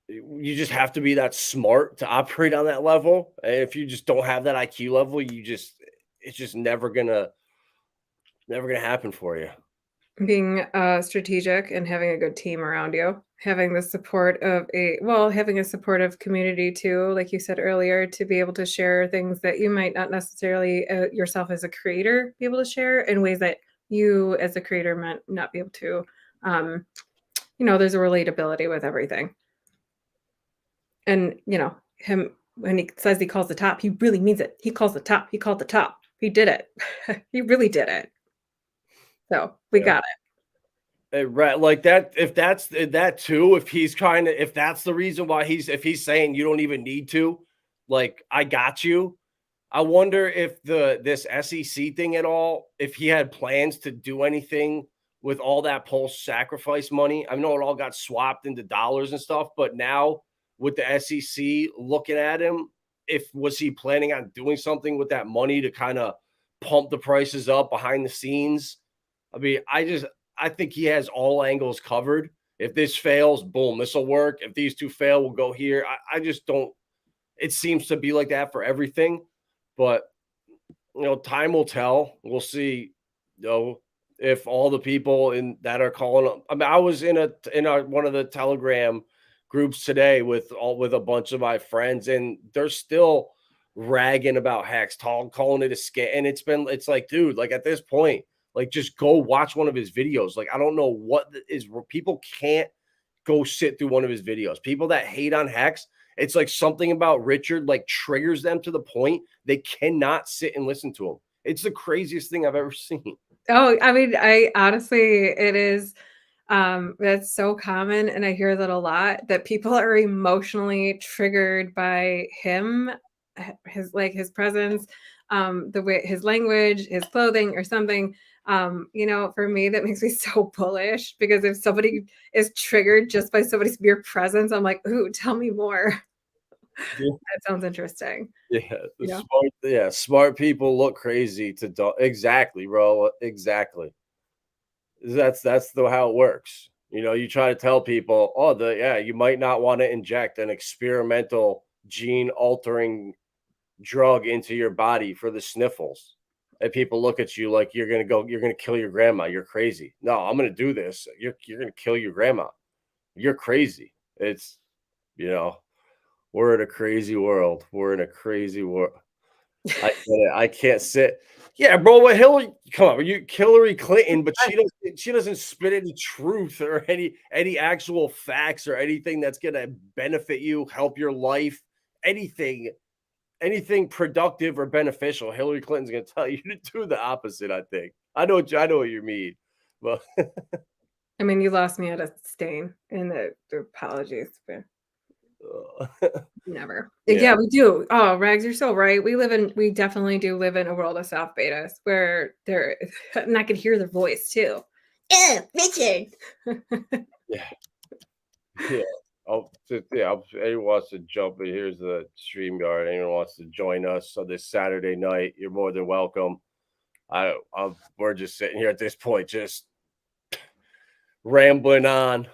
you just have to be that smart to operate on that level. And if you just don't have that IQ level, it's just never gonna happen for you. Being strategic and having a good team around you, having the support of having a supportive community too, like you said earlier, to be able to share things that you might not necessarily yourself as a creator be able to share in ways that you as a creator might not be able to. Um, there's a relatability with everything. And, him when he says he calls the top, he really means it. He calls the top. He called the top. He did it. He really did it. So we Yeah. got Right, like that. If that's that too, if that's the reason why if he's saying you don't even need to, like I got you. I wonder if this SEC thing at all, if he had plans to do anything with all that Pulse sacrifice money. I know it all got swapped into dollars and stuff, but now with the SEC looking at him, was he planning on doing something with that money to kind of pump the prices up behind the scenes? I mean, I think he has all angles covered. If this fails, boom, this will work. If these two fail, we'll go here. I just don't. It seems to be like that for everything, but time will tell. We'll see. If all the people that are calling. I mean, I was in one of the Telegram groups today with a bunch of my friends, and they're still ragging about Hex, calling it a scam. And it's like, dude, like at this point, like just go watch one of his videos. Like I don't know what is people can't go sit through one of his videos. People that hate on Hex, it's like something about Richard like triggers them to the point they cannot sit and listen to him. It's the craziest thing I've ever seen. Oh, I mean, I honestly, it is, that's so common, and I hear that a lot, that people are emotionally triggered by him, his presence, the way his language, his clothing, or something. For me, that makes me so bullish because if somebody is triggered just by somebody's mere presence, I'm like, ooh, tell me more. Yeah. That sounds interesting. Yeah, smart people look crazy to do exactly, bro. Exactly. That's how it works. You try to tell people, oh, you might not want to inject an experimental gene altering drug into your body for the sniffles. And people look at you like you're gonna kill your grandma. You're crazy. No, I'm gonna do this. You're gonna kill your grandma. You're crazy. It's you know We're in a crazy world. We're in a crazy world. I get it. I can't sit. Yeah, bro. What Hillary? Come on, you Hillary Clinton, but she doesn't spit any truth or any actual facts or anything that's gonna benefit you, help your life, anything productive or beneficial. Hillary Clinton's gonna tell you to do the opposite. I think. I know what you mean, but I mean, you lost me at a stain in the apologies, but never. yeah, Yeah, we do. Oh, Rags, you're so right. We definitely do live in a world of soft betas where they're, and I could hear their voice too. Yeah, Richard. yeah, yeah. If anyone wants to jump in, here's the stream yard. Anyone wants to join us on this Saturday night, you're more than welcome. We're just sitting here at this point, just rambling on.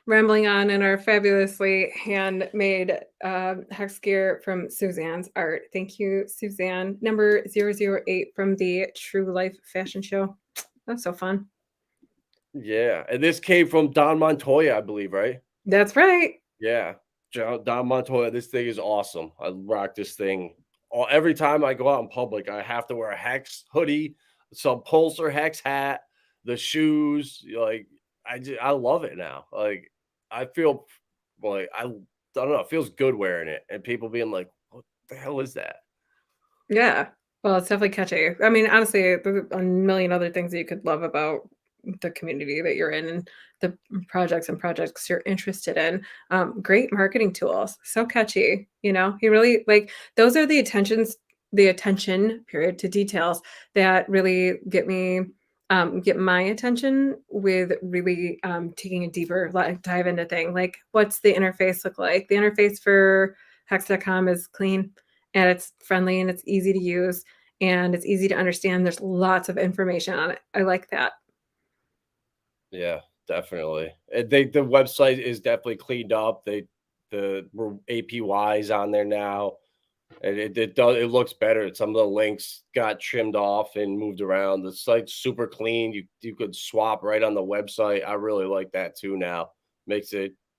Rambling on in our fabulously handmade hex gear from Suzanne's art. Thank you, Suzanne. Number 008 from the True Life Fashion Show. That's so fun. Yeah, and this came from Don Montoya, I believe, right? That's right. Yeah, Don Montoya. This thing is awesome. I rock this thing. Every time I go out in public, I have to wear a Hex hoodie, some Pulsar Hex hat, the shoes. Like I love it now. Like I feel like I don't know. It feels good wearing it, and people being like, "What the hell is that?" Yeah. Well, it's definitely catchy. I mean, honestly, there's a million other things that you could love about the community that you're in and the projects you're interested in. Great marketing tools. So catchy. You really like those are the attention period to details that really get my attention with really taking a deeper dive into thing. Like, what's the interface look like? The interface for hex.com is clean and it's friendly and it's easy to use and it's easy to understand. There's lots of information on it. I like that. Yeah, definitely. The website is definitely cleaned up. The APYs on there now. And it looks better. Some of the links got trimmed off and moved around. The site's super clean. You could swap right on the website. I really like that too now. It's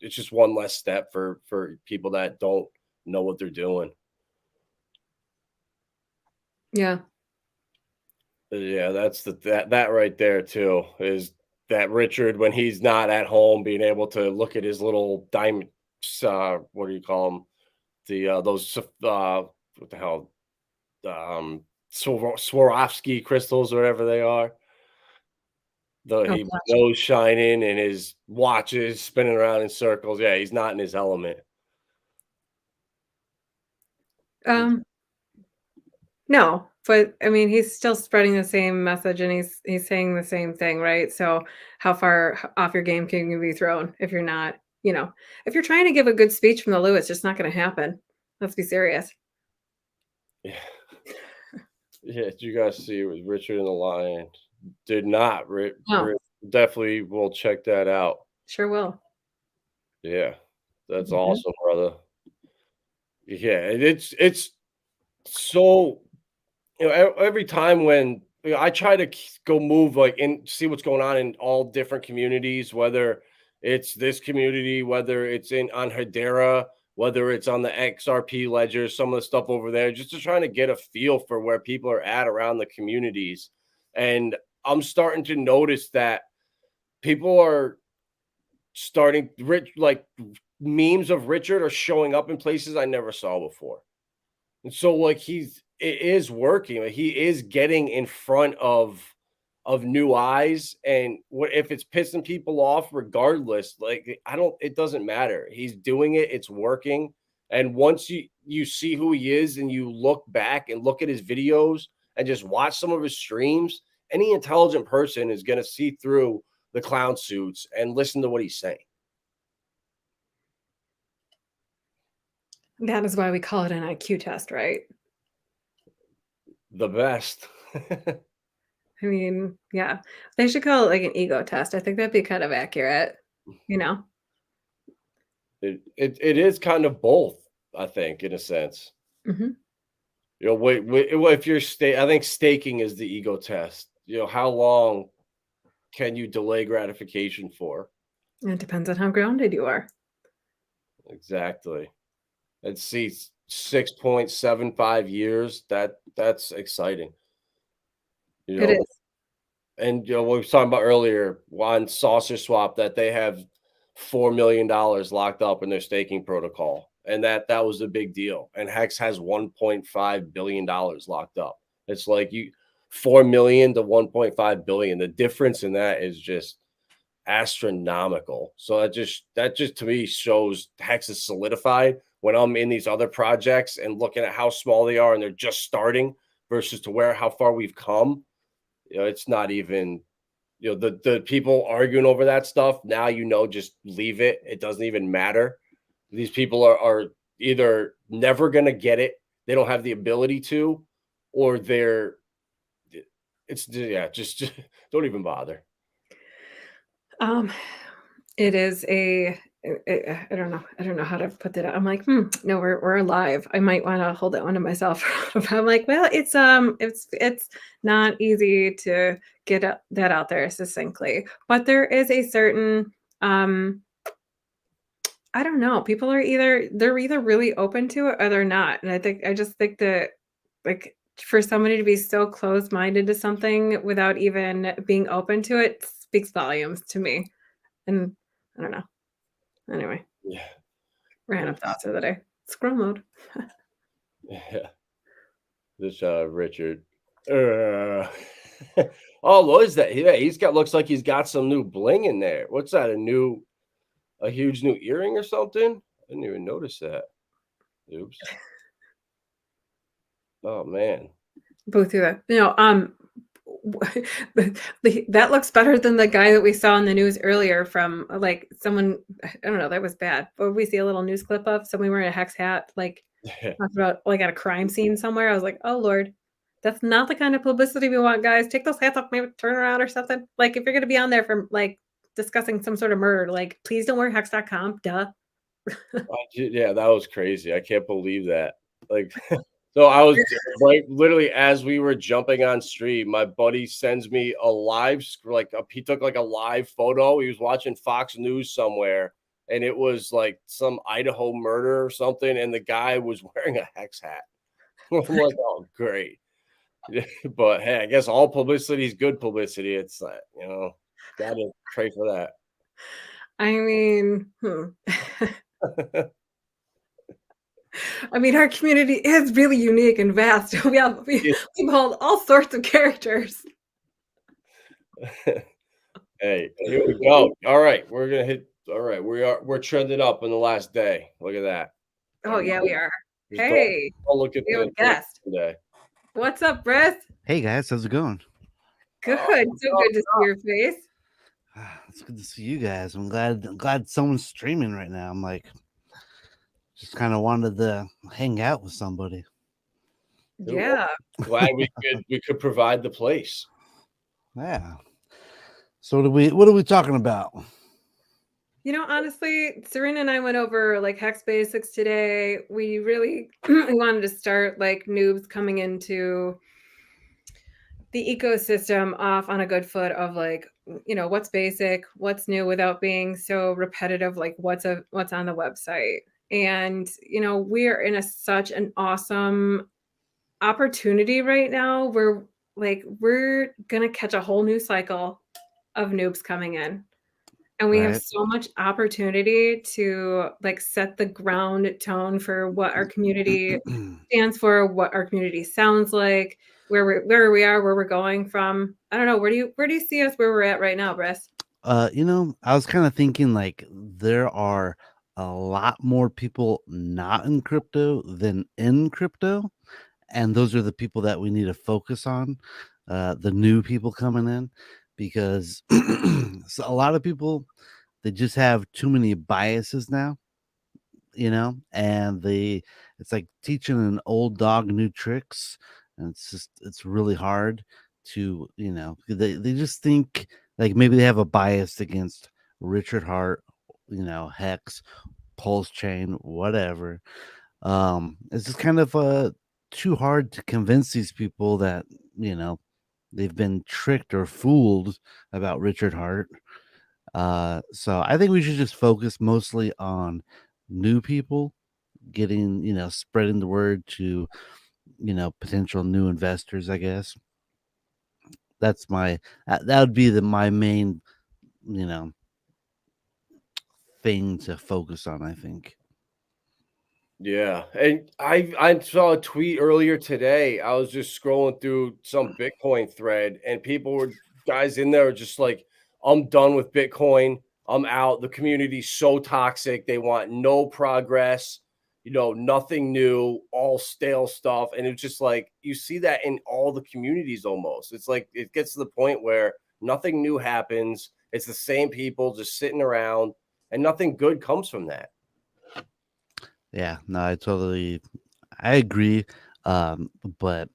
just one less step for people that don't know what they're doing. Yeah. Yeah, that's that right there too is that Richard when he's not at home being able to look at his little diamond what do you call them? Those what the hell Swarovski crystals or whatever they are. Though Oh, he gosh. nose shining and his watch is spinning around in circles. Yeah, he's not in his element. Um, no, but I mean, he's still spreading the same message and he's saying the same thing, right? So how far off your game can you be thrown if you're not, if you're trying to give a good speech from the Lou, it's just not going to happen. Let's be serious. Yeah. Yeah, did you guys see it was Richard and the Lion? Did not. No, Definitely will check that out. sure will. Yeah, that's Mhm. awesome, brother. Yeah, and it's so every time when I try to go move like and see what's going on in all different communities, whether it's this community, whether it's in on Hedera, whether it's on the XRP ledger, some of the stuff over there, just to trying to get a feel for where people are at around the communities. And I'm starting to notice that people are starting rich like memes of Richard are showing up in places I never saw before. And so like it is working. Like, he is getting in front of new eyes and what if it's pissing people off regardless, like I don't it doesn't matter. He's doing it, it's working. And once you see who he is and you look back and look at his videos and just watch some of his streams, any intelligent person is going to see through the clown suits and listen to what he's saying. That is why we call it an IQ test, right? The best. I mean, yeah, they should call it like an ego test. I think that'd be kind of accurate, you know? It is kind of both, I think, in a sense. Mhm. Wait, if you're I think staking is the ego test. How long can you delay gratification for? It depends on how grounded you are. Exactly. and see 6.75 years. That's exciting. You It know, is. and we were talking about earlier on Saucer Swap that they have $4 million locked up in their staking protocol, and that was a big deal. And Hex has $1.5 billion locked up. It's like 4 million to 1.5 billion. The difference in that is just astronomical. So that just to me shows Hex is solidified. When I'm in these other projects and looking at how small they are and they're just starting versus to how far we've come, it's not even, the people arguing over that stuff. Now, just leave it. It doesn't even matter. These people are either never going to get it. They don't have the ability to, or just don't even bother. It is I don't know. I don't know how to put that out. I'm like, no, we're alive. I might want to hold that one to myself. But I'm like, well, it's not easy to get that out there succinctly. But there is a certain I don't know. People they're either really open to it or they're not. And I just think that like for somebody to be so closed-minded to something without even being open to it speaks volumes to me. And I don't know. Anyway, Yeah. random thoughts of the day. Scroll mode. Yeah. This Richard. Oh, what is that? Yeah, looks like he's got some new bling in there. What's that? A huge new earring or something? I didn't even notice that. Oops. Oh man. Both of that. That looks better than the guy that we saw in the news earlier from like someone. I don't know. That was bad. But we see a little news clip of somebody wearing a Hex hat, like talking about like at a crime scene somewhere. I was like, oh Lord, that's not the kind of publicity we want, guys. Take those hats off, maybe turn around or something. Like if you're gonna be on there for like discussing some sort of murder, like please don't wear hex.com. Duh. Yeah, that was crazy. I can't believe that. Like, so I was right, literally as we were jumping on stream, my buddy sends me a live, he took like a live photo. He was watching Fox News somewhere, and it was like some Idaho murder or something, and the guy was wearing a Hex hat. I'm like, oh, great. But hey, I guess all publicity is good publicity. It's gotta pray for that. I mean, I mean, our community is really unique and vast. We hold all sorts of characters. Hey, here we go. All right, we're gonna hit. All right, we're trending up in the last day. Look at that. Oh yeah, we are. Just Hey, don't look at we have a the guest. today. What's up, Briss? Hey guys, how's it going? Good. So good to see your face. It's good to see you guys. I'm glad someone's streaming right now. I'm like, just kind of wanted to hang out with somebody. Yeah. Glad we could provide the place. Yeah. So what are we talking about? Honestly, Serena and I went over like Hex basics today. We really we wanted to start like noobs coming into the ecosystem off on a good foot of like, what's basic, what's new without being so repetitive, like what's on the website. And, we are in such an awesome opportunity right now where like we're going to catch a whole new cycle of noobs coming in. And we have so much opportunity to like set the ground tone for what our community stands for, what our community sounds like, where we are, where we're going from. I don't know. Where do you see us where we're at right now, Briss? I was kind of thinking like there are a lot more people not in crypto than in crypto. And those are the people that we need to focus on, the new people coming in, because so a lot of people, they just have too many biases now, and it's like teaching an old dog new tricks, and it's really hard to, they just think like maybe they have a bias against Richard Hart, Hex, Pulse Chain, whatever. It's just kind of too hard to convince these people that they've been tricked or fooled about Richard Hart. So I think we should just focus mostly on new people getting, spreading the word to, potential new investors, I guess. That's that would be my main, you know, thing to focus on, I think. Yeah, and I saw a tweet earlier today. I was just scrolling through some Bitcoin thread, and people were guys in there were just like, "I'm done with Bitcoin. I'm out. The community's so toxic. They want no progress, nothing new, all stale stuff." And it's just like you see that in all the communities almost. It's like it gets to the point where nothing new happens. It's the same people just sitting around, and nothing good comes from that. Yeah, no, I agree. But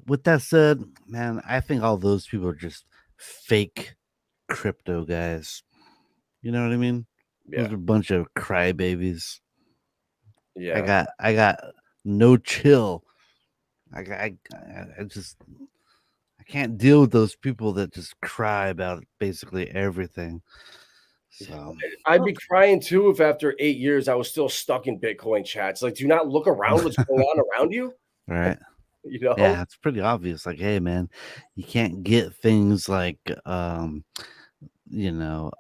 with that said, man, I think all those people are just fake crypto guys. You know what I mean? Those Yeah, are a bunch of crybabies. yeah. I got no chill. I just I can't deal with those people that just cry about basically everything. So I'd Well, be crying too if after 8 years I was still stuck in Bitcoin chats. Like, do you not look around what's going on around you? right. You know? Yeah, it's pretty obvious. Like, hey man, you can't get things like you know,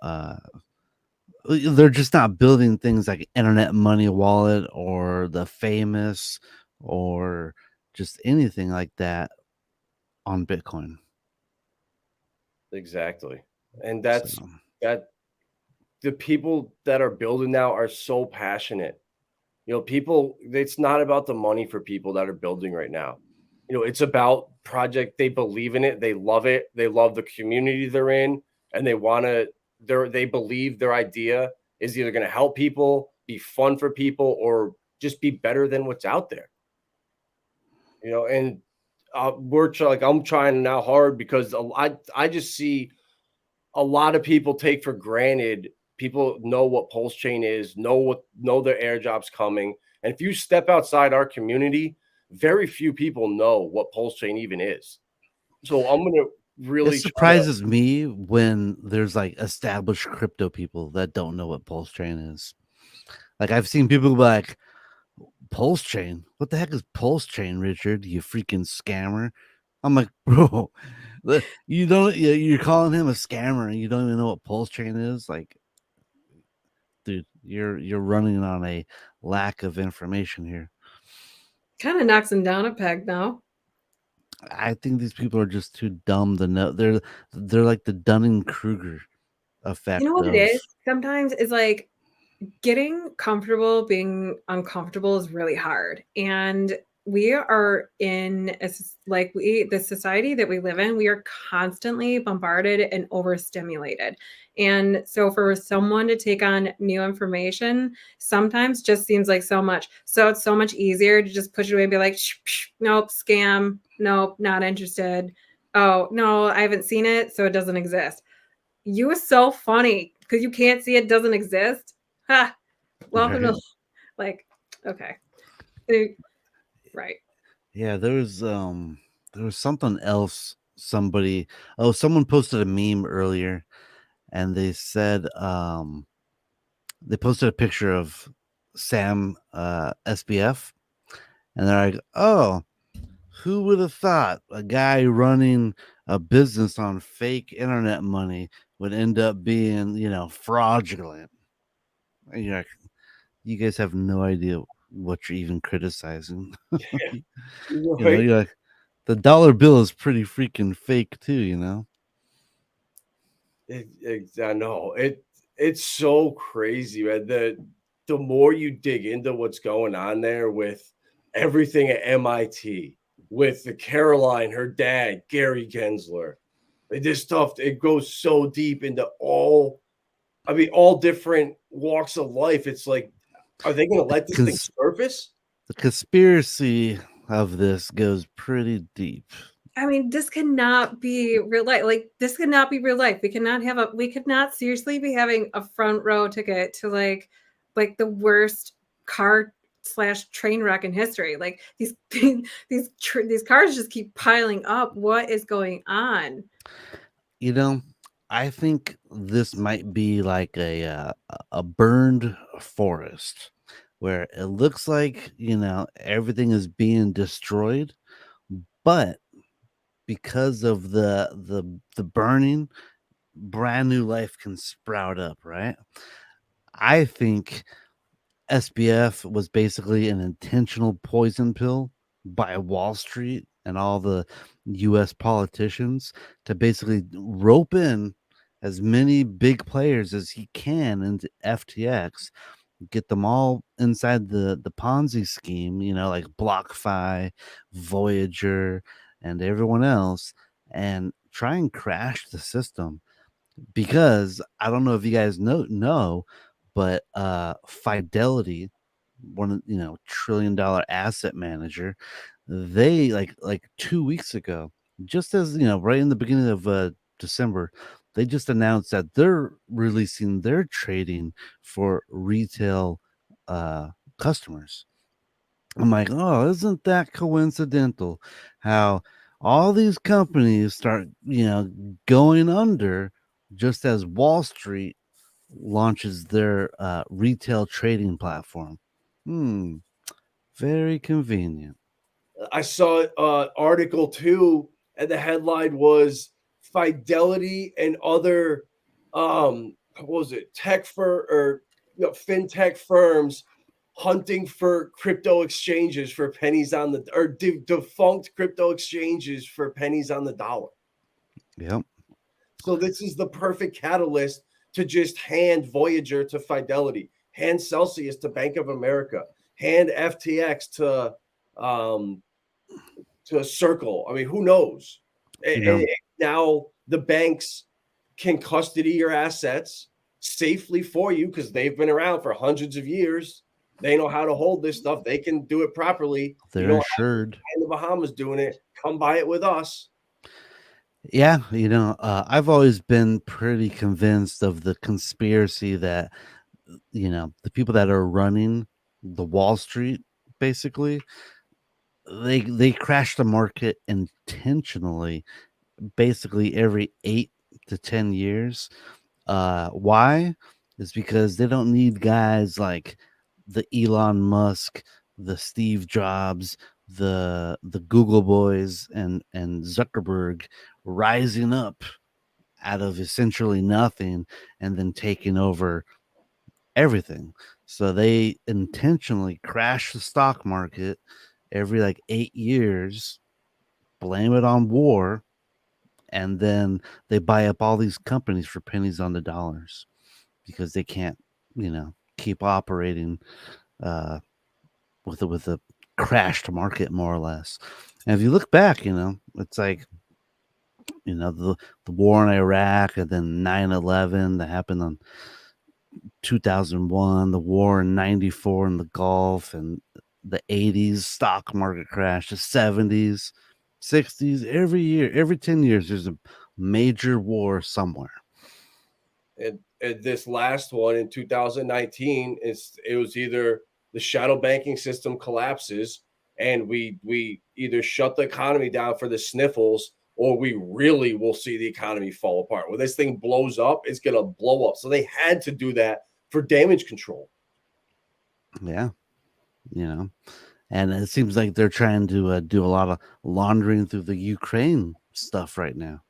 they're just not building things like internet money wallet or the famous or just anything like that on Bitcoin. Exactly. And So that the people that are building now are so passionate. People, it's not about the money for people that are building right now. It's about project. They believe in it. They love it. They love the community they're in, and they believe their idea is either going to help people, be fun for people, or just be better than what's out there. And like I'm trying now hard because I just see a lot of people take for granted. People know what Pulse Chain is, know their airdrop's coming. And if you step outside our community, very few people know what Pulse Chain even is. So I'm gonna it really try to. surprises me when there's like established crypto people that don't know what Pulse Chain is. Like I've seen people be like, Pulse Chain? What the heck is Pulse Chain, Richard? You freaking scammer. I'm like, bro, you don't you're calling him a scammer and you don't even know what Pulse Chain is? Like, dude, you're running on a lack of information here. kind of knocks him down a peg now. I think these people are just too dumb to know. They're like the Dunning Kruger You know effect what it of is? Sometimes it's like getting comfortable being uncomfortable is really hard. And we are in the society that we live in, we are constantly bombarded and overstimulated. And so for someone to take on new information sometimes just seems like so much. So it's so much easier to just push it away and be like, shh, psh, nope, scam, nope, not interested. Oh, no, I haven't seen it, so it doesn't exist. You are so funny because you can't see it doesn't exist. Ha! Welcome to right. like, okay. So, right. Yeah, there was something else someone posted a meme earlier and they posted a picture of Sam SBF and they're like, "Oh, who would have thought a guy running a business on fake internet money would end up being, fraudulent?" And you're like, you guys have no idea what you're even criticizing. Right? You're like, the dollar bill is pretty freaking fake too, you know? I know it's so crazy, man. The more you dig into what's going on there with everything at MIT, with the Caroline, her dad, Gary Gensler, this stuff, it goes so deep into all different walks of life. It's like, are they gonna The let this thing cons- surface? the conspiracy of this goes pretty deep. I mean, this cannot be real life. Like, this could not be real life. We could not seriously be having a front row ticket to like the worst car slash train wreck in history. Like these cars just keep piling up. What is going on? You know, I think this might be like a burned forest. where it looks like, everything is being destroyed, but because of the burning, brand new life can sprout up, right? I think SBF was basically an intentional poison pill by Wall Street and all the US politicians to basically rope in as many big players as he can into FTX, get them all inside the Ponzi scheme, like BlockFi, Voyager, and everyone else, and try and crash the system. Because I don't know if you guys know, but Fidelity, one of $1 trillion asset manager, they like 2 weeks ago, just as right in the beginning of December, they just announced that they're releasing their trading for retail customers. I'm like, oh, isn't that coincidental? How all these companies start, going under just as Wall Street launches their retail trading platform. Hmm, very convenient. I saw an article too, and the headline was Fidelity and other what was it, fintech firms hunting for crypto exchanges for pennies on the or defunct crypto exchanges for pennies on the dollar. Yep. So this is the perfect catalyst to just hand Voyager to Fidelity, hand Celsius to Bank of America, hand FTX to a Circle. I mean, who knows? And now the banks can custody your assets safely for you because they've been around for hundreds of years. They know how to hold this stuff. They can do it properly. They're You don't insured. have in the Bahamas doing it. Come buy it with us. Yeah, I've always been pretty convinced of the conspiracy that the people that are running the Wall Street, basically, they crash the market intentionally, basically every 8 to 10 years. Why? Is because they don't need guys like the Elon Musk, the Steve Jobs, the Google boys, and Zuckerberg rising up out of essentially nothing and then taking over everything. So they intentionally crash the stock market every like 8 years, blame it on war, and then they buy up all these companies for pennies on the dollars because they can't, keep operating with a crashed market, more or less. And if you look back, it's like the war in Iraq, and then 9/11 that happened on 2001, the war in 94 in the Gulf, and the 80s stock market crash, the 70s, 60s. Every year, every 10 years, there's a major war somewhere. And this last one in 2019, it was either the shadow banking system collapses and we either shut the economy down for the sniffles, or we really will see the economy fall apart. When this thing blows up, it's going to blow up. So they had to do that for damage control. Yeah. And it seems like they're trying to do a lot of laundering through the Ukraine stuff right now.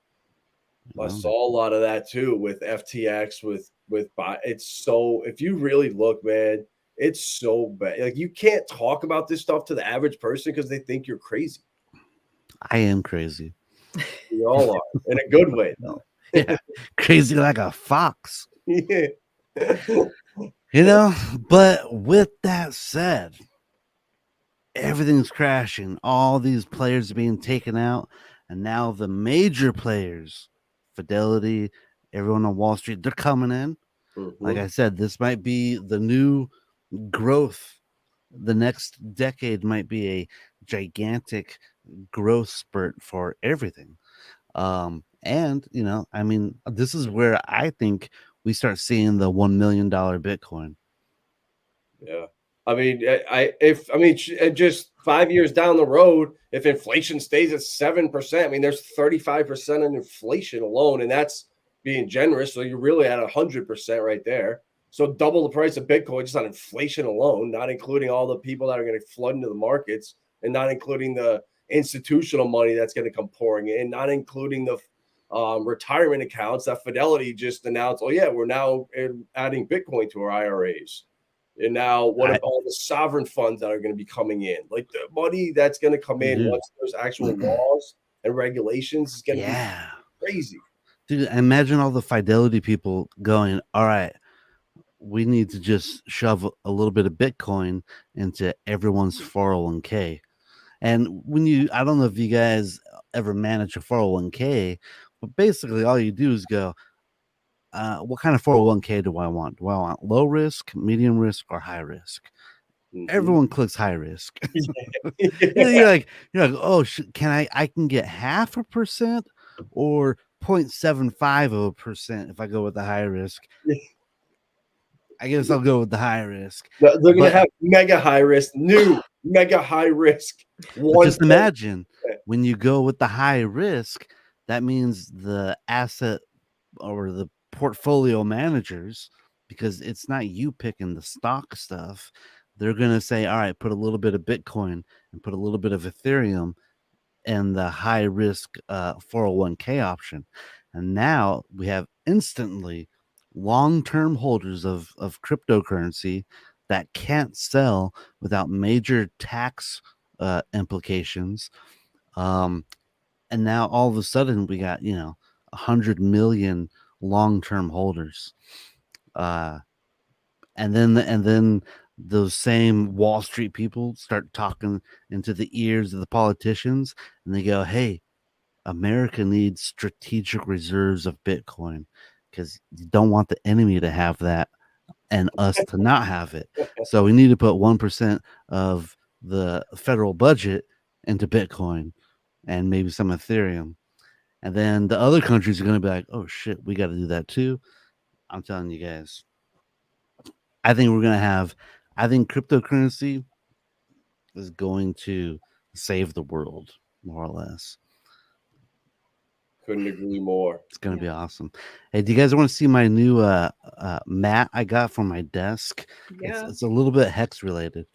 I saw a lot of that too with FTX, with it's so, if you really look, man, it's so bad. Like, you can't talk about this stuff to the average person because they think you're crazy. I am crazy. We all are, in a good way, though. Yeah, crazy like a fox. Yeah. But with that said, everything's crashing. All these players are being taken out, and now the major players, Fidelity, everyone on Wall Street, they're coming in. Like I said, this might be the new growth. The next decade might be a gigantic growth spurt for everything. And this is where I think we start seeing the $1 million Bitcoin. Yeah. I mean, just 5 years down the road, if inflation stays at 7%, I mean, there's 35% in inflation alone, and that's being generous. So you're really at 100% right there. So double the price of Bitcoin just on inflation alone, not including all the people that are going to flood into the markets, and not including the institutional money that's going to come pouring in, not including the retirement accounts that Fidelity just announced. Oh yeah, we're now adding Bitcoin to our IRAs. And now, what about all the sovereign funds that are going to be coming in? Like the money that's going to come in once there's actual laws and regulations is going to be crazy. Dude, imagine all the Fidelity people going, all right, we need to just shove a little bit of Bitcoin into everyone's 401k. And I don't know if you guys ever manage a 401k, but basically all you do is go, what kind of 401k do I want? Do I want low risk, medium risk, or high risk? Everyone clicks high risk. You're like, oh, I can get 0.5% or 0.75% if I go with the high risk. I guess I'll go with the high risk. They're going to have mega high risk, mega high risk. Just imagine when you go with the high risk, that means the asset or the portfolio managers, because it's not you picking the stock stuff, they're going to say, all right, put a little bit of Bitcoin and put a little bit of Ethereum and the high risk 401k option. And now we have instantly long-term holders of cryptocurrency that can't sell without major tax implications. And now all of a sudden we got, 100 million long-term holders. And then those same Wall Street people start talking into the ears of the politicians, and they go, hey, America needs strategic reserves of Bitcoin because you don't want the enemy to have that and us to not have it. So we need to put 1% of the federal budget into Bitcoin and maybe some Ethereum. And then the other countries are going to be like, oh shit, we got to do that too. I'm telling you guys, I think cryptocurrency is going to save the world, more or less. Couldn't agree more. It's going to be awesome. Hey, do you guys want to see my new mat I got from my desk? Yeah. It's a little bit hex related.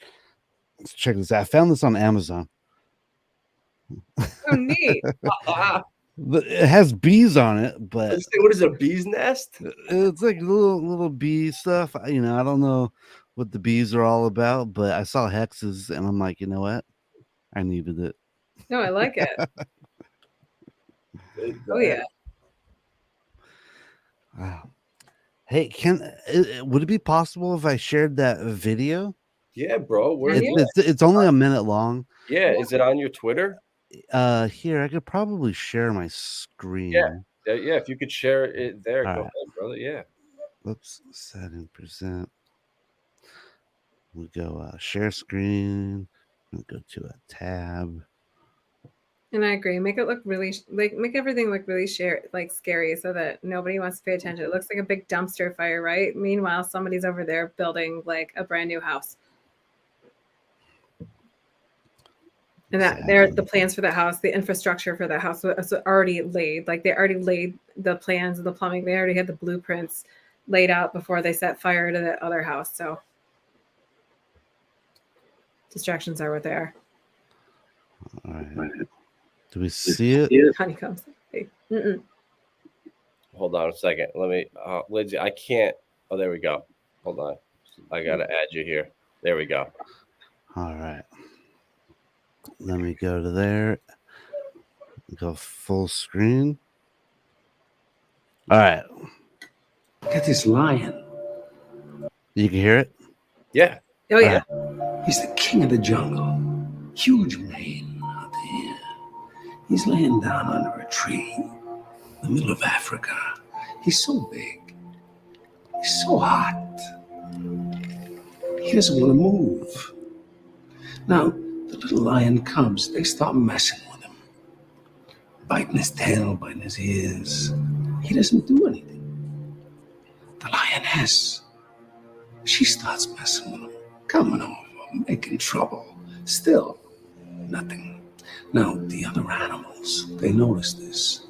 Let's check this out. I found this on Amazon. Oh, neat. It has bees on it, but what is a bee's nest? It's like little bee stuff. I don't know what the bees are all about, but I saw hexes and I'm like, you know what? I needed it. No, I like it. Oh yeah. Wow. Hey, would it be possible if I shared that video? Yeah, bro. It's only a minute long. Yeah, is it on your Twitter? Here I could probably share my screen. Yeah. If you could share it there, All go right. ahead, brother. Yeah. Oops, setting present. We go share screen. We go to a tab. And I agree. Make it look really make everything look really scary so that nobody wants to pay attention. It looks like a big dumpster fire, right? Meanwhile, somebody's over there building like a brand new house. And that they're the plans for the house, the infrastructure for the house was already laid. Like they already laid the plans of the plumbing. They already had the blueprints laid out before they set fire to the other house. So distractions are what they are. All right. Do we see it? Honeycombs. Hey. Hold on a second. Let me, Lindsay, I can't. Oh, there we go. Hold on. I got to add you here. There we go. All right. Let me go to there. Go full screen. All right. Look at this lion. You can hear it? Yeah. Oh, yeah. He's the king of the jungle. Huge mane out there. He's laying down under a tree in the middle of Africa. He's so big. He's so hot. He doesn't want to move. Now, the little lion cubs, they start messing with him. Biting his tail, biting his ears. He doesn't do anything. The lioness, she starts messing with him, coming over, making trouble. Still, nothing. Now, the other animals, they notice this,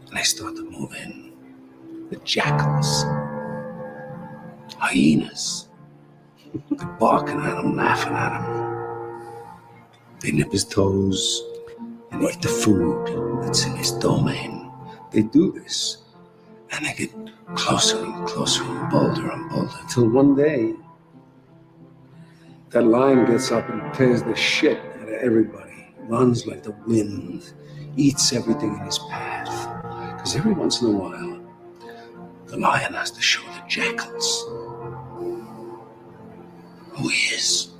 and they start to move in. The jackals, hyenas. They're barking at him, laughing at him. They nip his toes and eat the food that's in his domain. They do this, and they get closer and closer and bolder, till one day, that lion gets up and tears the shit out of everybody, runs like the wind, eats everything in his path. Because every once in a while, the lion has to show the jackals who he is.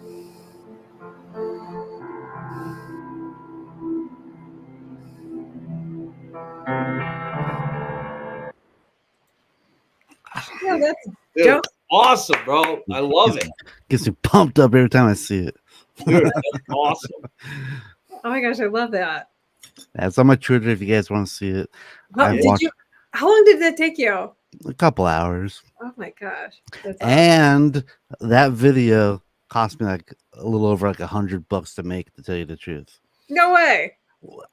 Yeah, that's Dude, dope. awesome, bro. I love it. Gets me pumped up every time I see it. Dude, that's awesome. Oh my gosh, I love that. That's on my Twitter if you guys want to see it. How, I've watched how long did that take you? a couple hours. Oh my gosh. That's awesome. And that video cost me like a little over like $100 to make, to tell you the truth. No way.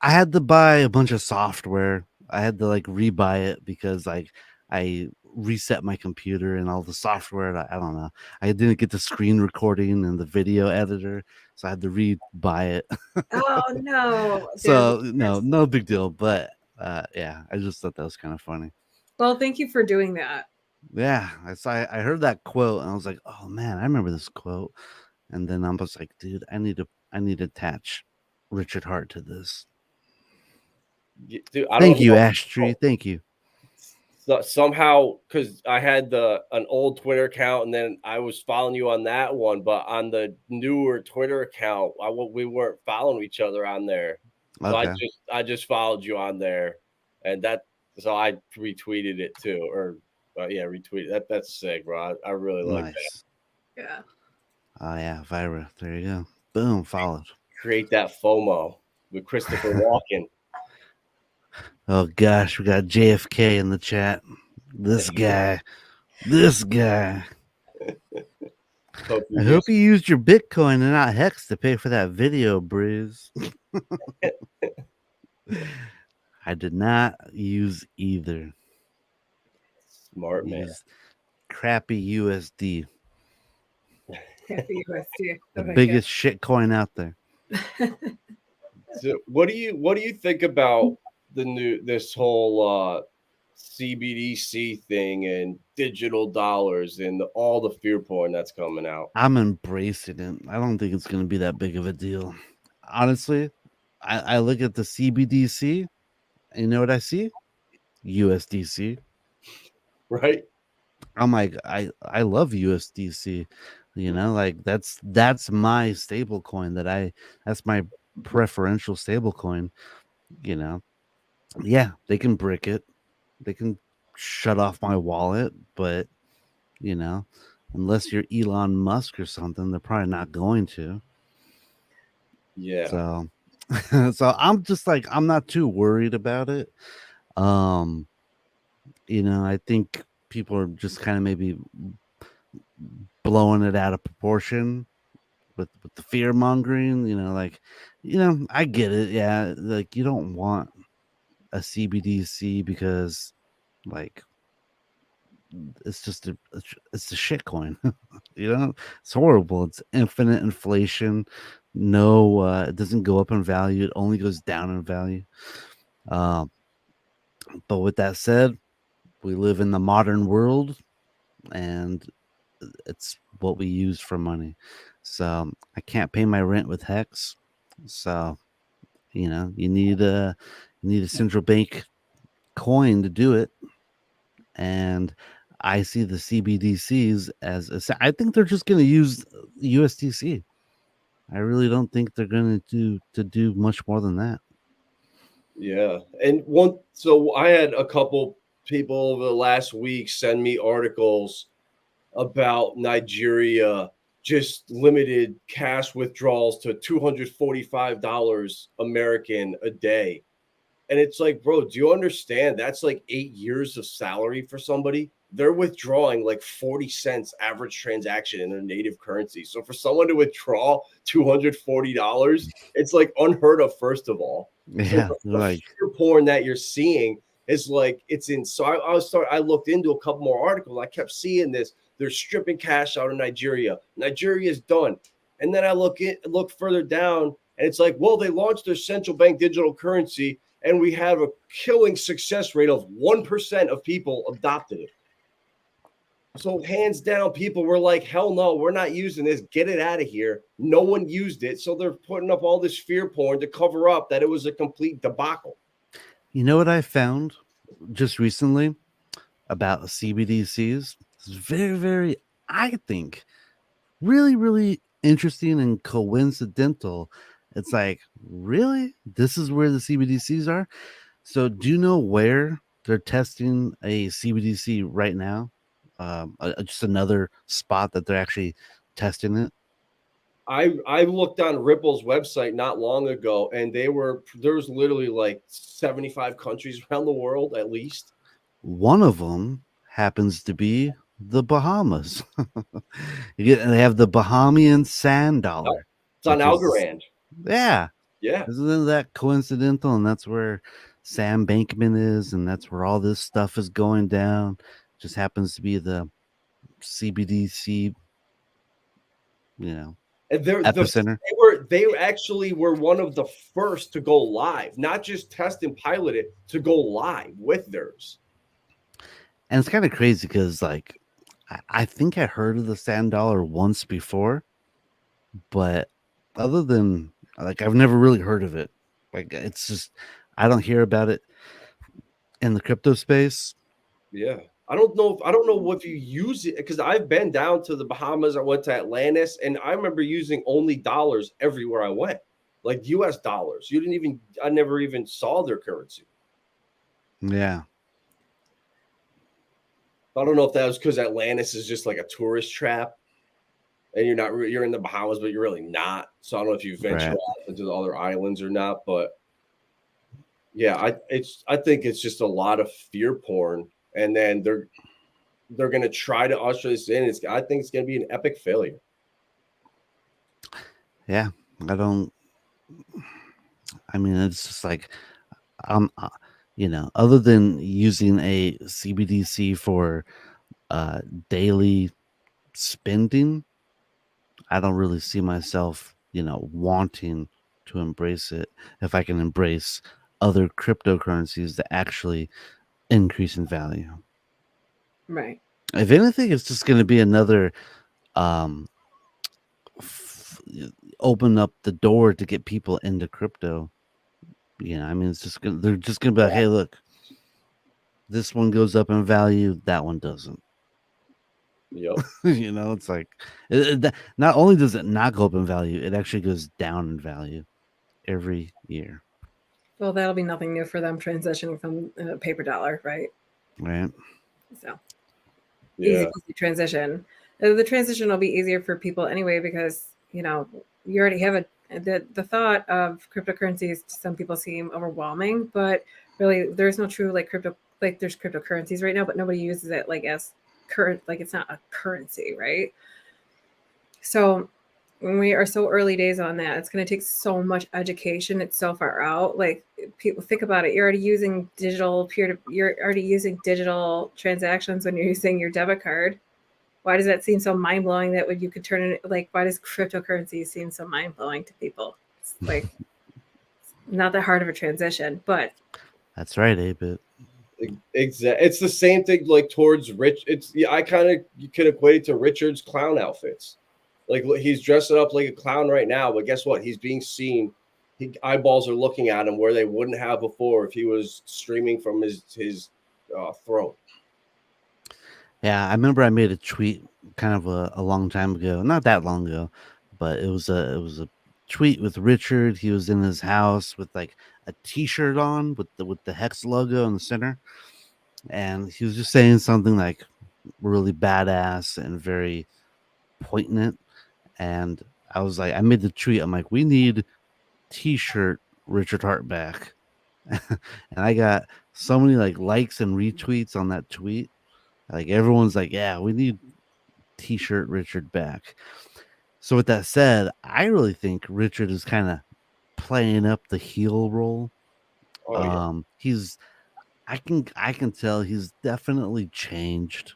I had to buy a bunch of software. I had to like rebuy it because like I reset my computer and all the software. I don't know. I didn't get the screen recording and the video editor, so I had to rebuy it. Oh no. So Dude, no big deal. But yeah, I just thought that was kind of funny. well, thank you for doing that. Yeah, I heard that quote and I was like, oh man, I remember this quote. And then I was like, dude, I need to attach Richard Hart to this. Dude, I Thank don't you, know. Ash Tree. Thank you. So somehow, because I had an old Twitter account, and then I was following you on that one, but on the newer Twitter account, we weren't following each other on there. So Okay. I just followed you on there, and so I retweeted it too, or yeah, retweeted. That's sick, bro. I really like that. Nice. Yeah. Oh yeah, Vibra. There you go. Boom, followed. Create that FOMO with Christopher Walken. Oh gosh, we got JFK in the chat. This guy. I hope you used your Bitcoin and not Hex to pay for that video, Breeze. I did not use either. Smart man. Used crappy USD. Happy USD. The Okay, biggest shit coin out there. So what do you think about this whole CBDC thing and digital dollars and all the fear porn that's coming out? I'm embracing it. I don't think it's going to be that big of a deal. Honestly, I look at the CBDC, and you know what I see? USDC. Right? I'm like, I love USDC. You know, like that's my stable coin that's my preferential stable coin. You know, yeah, they can brick it, they can shut off my wallet, but you know, unless you're Elon Musk or something, they're probably not going to. Yeah. So so I'm just like, I'm not too worried about it. You know, I think people are just kind of maybe blowing it out of proportion with the fear mongering, you know, like, you know, I get it. Yeah. Like you don't want a CBDC because like it's just it's a shit coin. You know, it's horrible. It's infinite inflation. No, it doesn't go up in value. It only goes down in value. But with that said, we live in the modern world, and it's what we use for money. So I can't pay my rent with Hex. So, you know, you need a central bank coin to do it. And I see the CBDCs I think they're just going to use USDC. I really don't think they're going to do much more than that. Yeah. And so I had a couple people over the last week send me articles about Nigeria just limited cash withdrawals to $245 American a day. And it's like, bro, do you understand? That's like 8 years of salary for somebody. They're withdrawing like 40 cents average transaction in their native currency. So for someone to withdraw $240, it's like unheard of, first of all. Yeah, So the like fear porn that you're seeing, It's like it's in. So I looked into a couple more articles. I kept seeing this. They're stripping cash out of Nigeria. Nigeria is done. And then I look further down, and it's like, well, they launched their central bank digital currency, and we have a killing success rate of 1% of people adopted it. So hands down, people were like, hell no, we're not using this. Get it out of here. No one used it. So they're putting up all this fear porn to cover up that it was a complete debacle. You know what I found just recently about CBDCs? It's very, very, I think, really, really interesting and coincidental. It's like, really? This is where the CBDCs are? So do you know where they're testing a CBDC right now? Just another spot that they're actually testing it. I looked on Ripple's website not long ago, and there's literally like 75 countries around the world at least. One of them happens to be the Bahamas. They have the Bahamian sand dollar. It's on which is- Algorand. Yeah. Yeah. Isn't that coincidental? And that's where Sam Bankman is, and that's where all this stuff is going down. Just happens to be the CBDC, And epicenter. they actually were one of the first to go live, not just test and pilot it, to go live with theirs. And it's kind of crazy because, like, I think I heard of the sand dollar once before, but other than, like, I've never really heard of it. Like, it's just, I don't hear about it in the crypto space. Yeah. I don't know if you use it, because I've been down to the Bahamas. I went to Atlantis, and I remember using only dollars everywhere I went, like US dollars. I never even saw their currency. Yeah. I don't know if that was because Atlantis is just like a tourist trap, and you're in the Bahamas, but you're really not. So I don't know if you venture Right. out into the other islands or not, but yeah, I think it's just a lot of fear porn, and then they're going to try to usher this in. I think it's going to be an epic failure. Yeah. I mean, it's just like, other than using a CBDC for daily spending, I don't really see myself, wanting to embrace it if I can embrace other cryptocurrencies that actually increase in value. Right. If anything, it's just going to be another open up the door to get people into crypto. I mean, they're just gonna be like, hey, look, this one goes up in value, that one doesn't. Yep. It's like, not only does it not go up in value, it actually goes down in value every year. Well, that'll be nothing new for them transitioning from paper dollar, right? Right. So Yeah. easy transition. The transition will be easier for people anyway, because you already have the thought of cryptocurrencies to some people seem overwhelming, but really there's no true there's cryptocurrencies right now, but nobody uses it like as current, like it's not a currency, right? So when we are so early days on that, it's going to take so much education. It's so far out. Like, people think about it. You're already using you're already using digital transactions when you're using your debit card. Why does that seem so mind blowing that when you could turn it, like, why does cryptocurrency seem so mind blowing to people? It's like, not that hard of a transition, but That's right, Abit. Exactly. It's the same thing, like towards Rich. I kind of, you can equate it to Richard's clown outfits. Like, he's dressing up like a clown right now, but guess what? He's being seen. Eyeballs are looking at him where they wouldn't have before if he was streaming from his throne. Yeah, I remember I made a tweet kind of a long time ago, not that long ago, but it was a tweet with Richard. He was in his house with like a T-shirt on with the Hex logo in the center, and he was just saying something like really badass and very poignant. And I was like, I made the tweet. I'm like, we need T-shirt Richard Hart back, and I got so many like likes and retweets on that tweet. Like, everyone's like, yeah, we need T-shirt Richard back. So with that said, I really think Richard is kind of playing up the heel role. Oh, yeah. I can tell he's definitely changed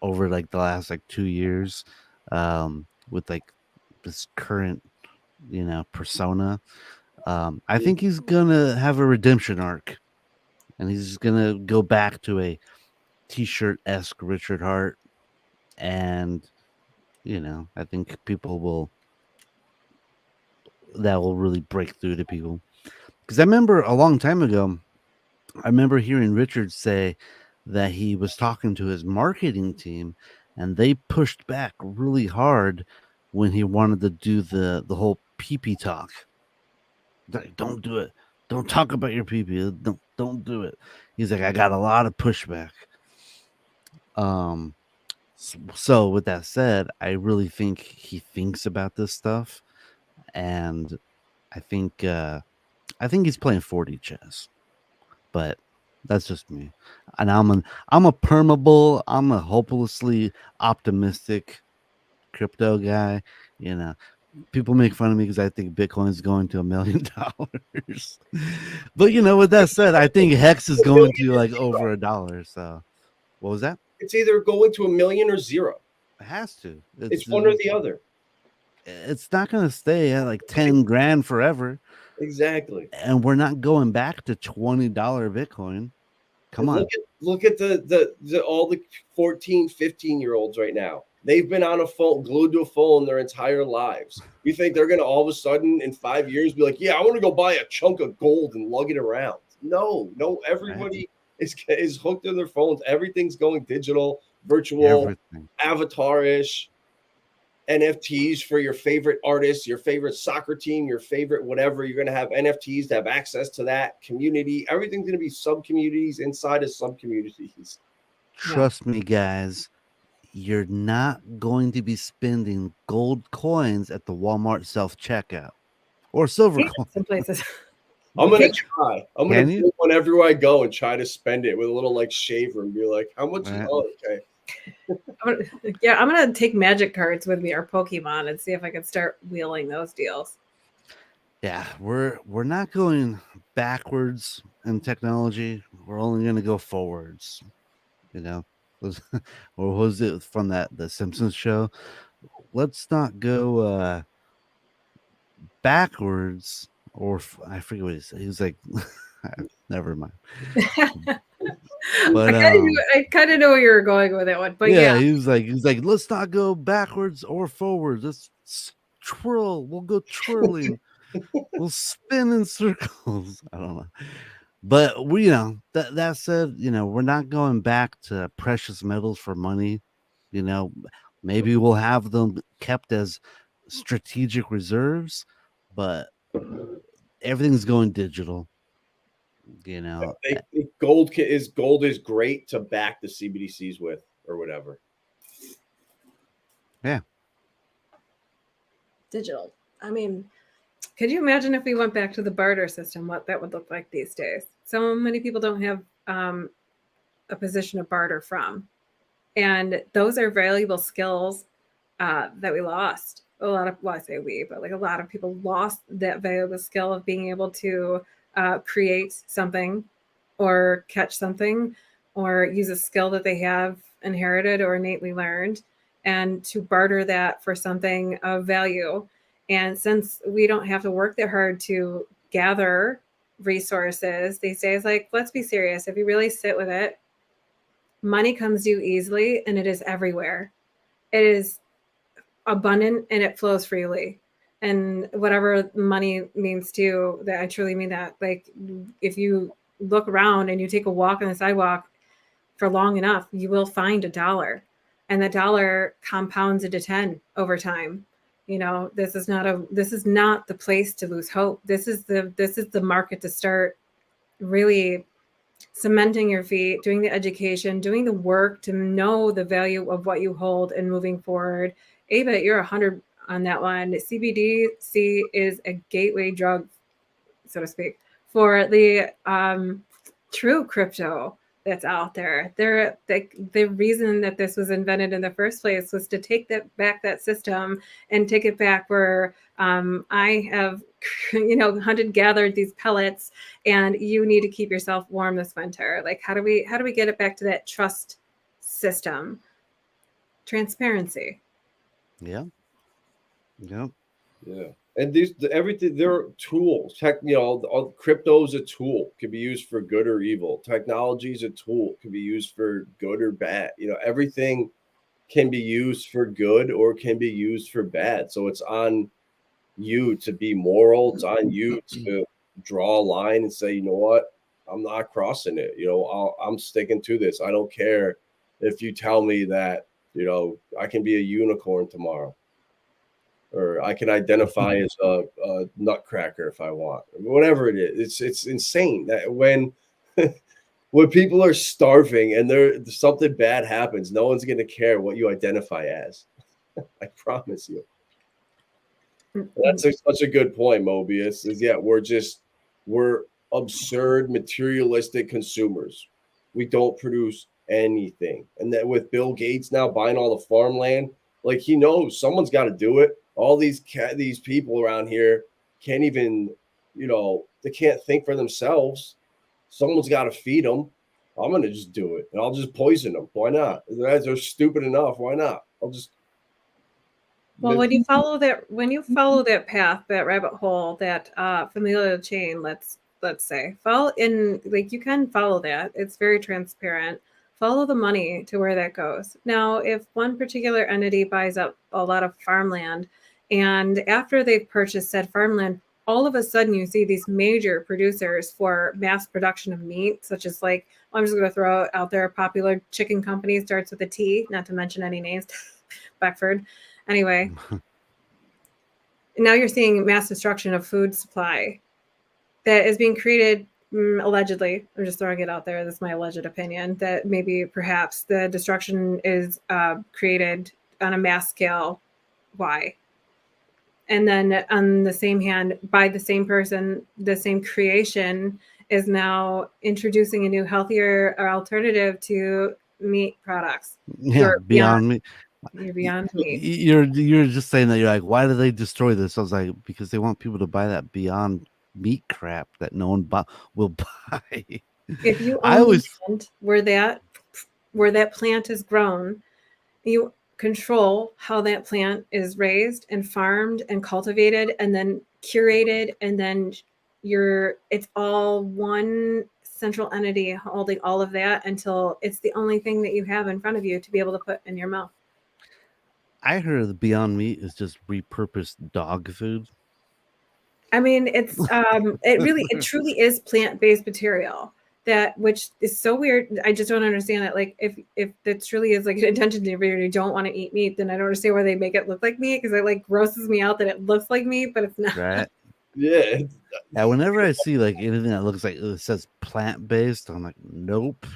over like the last like 2 years, with like this current, persona. I think he's gonna have a redemption arc, and he's gonna go back to a t-shirt esque Richard Hart, and I think that will really break through to people. Because I remember a long time ago, I remember hearing Richard say that he was talking to his marketing team, and they pushed back really hard when he wanted to do the whole pee talk. Like, don't do it. Don't talk about your pee. Don't do it. He's like, I got a lot of pushback. So with that said, I really think he thinks about this stuff, and I think he's playing 4D chess. But that's just me. And I'm a permeable, I'm a hopelessly optimistic crypto guy. You know, people make fun of me because I think Bitcoin's going to $1 million. But with that said, I think Hex is going to like over $1. So what was that? It's either going to 1 million or zero. It has to. It's one or the other. It's not going to stay at like 10 grand forever. Exactly. And we're not going back to $20 Bitcoin. Come on. Look at the all the 14, 15-year-olds right now. They've been on a phone, glued to a phone their entire lives. You think they're going to all of a sudden in 5 years be like, yeah, I want to go buy a chunk of gold and lug it around? No, everybody is hooked to their phones. Everything's going digital, virtual, avatar-ish. NFTs for your favorite artist, your favorite soccer team, your favorite whatever. You're going to have NFTs to have access to that community. Everything's going to be sub-communities inside of sub-communities. Trust me, guys. You're not going to be spending gold coins at the Walmart self-checkout or silver coins. Some places. I'm going to try. I'm going to take one everywhere I go and try to spend it with a little like shaver and be like, how much? Right. Oh, okay. I'm gonna take magic cards with me or Pokemon and see if I can start wheeling those deals. Yeah, we're not going backwards in technology. We're only going to go forwards. Or was it from the Simpsons show? Let's not go backwards, or I forget what he said. He was like, never mind. But I kind of know where you were going with that one, but yeah, he was like, let's not go backwards or forwards. Let's twirl. We'll go twirling. We'll spin in circles. I don't know, but that said, we're not going back to precious metals for money. Maybe we'll have them kept as strategic reserves, but everything's going digital. Gold is great to back the CBDCs with or whatever. Yeah. Digital. I mean, could you imagine if we went back to the barter system, what that would look like these days? So many people don't have a position to barter from. And those are valuable skills that we lost. I say we, but like a lot of people lost that valuable skill of being able to create something or catch something or use a skill that they have inherited or innately learned, and to barter that for something of value. And since we don't have to work that hard to gather resources these days, like, let's be serious. If you really sit with it, money comes to you easily and it is everywhere. It is abundant and it flows freely. And whatever money means to you, that I truly mean that. Like, if you look around and you take a walk on the sidewalk for long enough, you will find $1. And the dollar compounds into 10 over time. This is not the place to lose hope. This is the market to start really cementing your feet, doing the education, doing the work to know the value of what you hold and moving forward. Ava, you're 100 on that one. CBDC is a gateway drug, so to speak, for the true crypto that's out there. The reason that this was invented in the first place was to take that system and take it back where I have hunted, gathered these pellets, and you need to keep yourself warm this winter. Like, how do we get it back to that trust system? Transparency. Yeah. Yep. Yeah. And everything, they're tools. Crypto is a tool, can be used for good or evil. Technology is a tool, can be used for good or bad. Everything can be used for good or can be used for bad. So it's on you to be moral. It's on you to draw a line and say, you know what, I'm not crossing it. I'm sticking to this. I don't care if you tell me that, I can be a unicorn tomorrow, or I can identify as a nutcracker if I want, whatever it is. It's insane that when people are starving and something bad happens, no one's going to care what you identify as. I promise you. That's such a good point, Mobius. We're absurd materialistic consumers. We don't produce anything. And that with Bill Gates now buying all the farmland, like, he knows someone's got to do it. All these people around here can't even, they can't think for themselves. Someone's got to feed them. I'm going to just do it, and I'll just poison them. Why not? They're stupid enough. Why not? Well, when you follow that path, that rabbit hole, that familial chain, let's say, you can follow that. It's very transparent. Follow the money to where that goes. Now, if one particular entity buys up a lot of farmland, and after they've purchased said farmland, all of a sudden you see these major producers for mass production of meat, such as, like, I'm just going to throw out there, a popular chicken company starts with a T, not to mention any names, Beckford. Anyway, now you're seeing mass destruction of food supply that is being created, allegedly. I'm just throwing it out there. This is my alleged opinion, that maybe perhaps the destruction is created on a mass scale. Why? And then on the same hand, by the same person, the same creation is now introducing a new, healthier alternative to meat products. Yeah, beyond meat. You're beyond meat. You're just saying that. You're like, why do they destroy this? I was like, because they want people to buy that Beyond Meat crap that no one will buy. If you own land where that plant is grown, you control how that plant is raised and farmed and cultivated and then curated, and then it's all one central entity holding all of that until it's the only thing that you have in front of you to be able to put in your mouth. I heard the Beyond Meat is just repurposed dog food. I mean, it's it truly is plant-based material, which is so weird. I just don't understand it. Like, if that truly is like an intention to you don't want to eat meat, then I don't understand why they make it look like meat, because it like grosses me out that it looks like meat, but it's not. Right. Yeah. Yeah. Whenever I see like anything that looks like it says plant-based, I'm like, nope.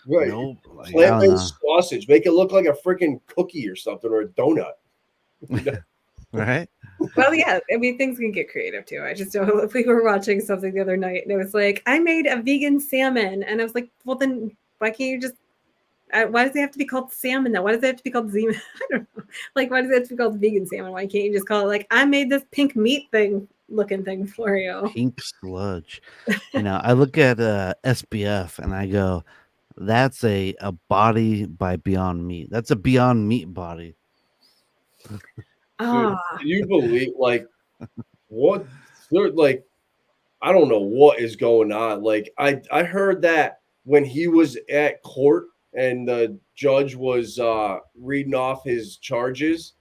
Right. Nope. Like, plant-based sausage. Make it look like a freaking cookie or something, or a donut. Right. Well, yeah. I mean, things can get creative too. I just don't. If we were watching something the other night and it was like, I made a vegan salmon, and I was like, well, then why can't you just? Why does it have to be called salmon though? Why does it have to be called Zima? I don't know. Like, why does it have to be called vegan salmon? Why can't you just call it like, I made this pink meat looking thing for you? Pink sludge. I look at SBF and I go, that's a body by Beyond Meat. That's a Beyond Meat body. Dude, can you believe, like, what? Like, I don't know what is going on. Like, I heard that when he was at court and the judge was reading off his charges,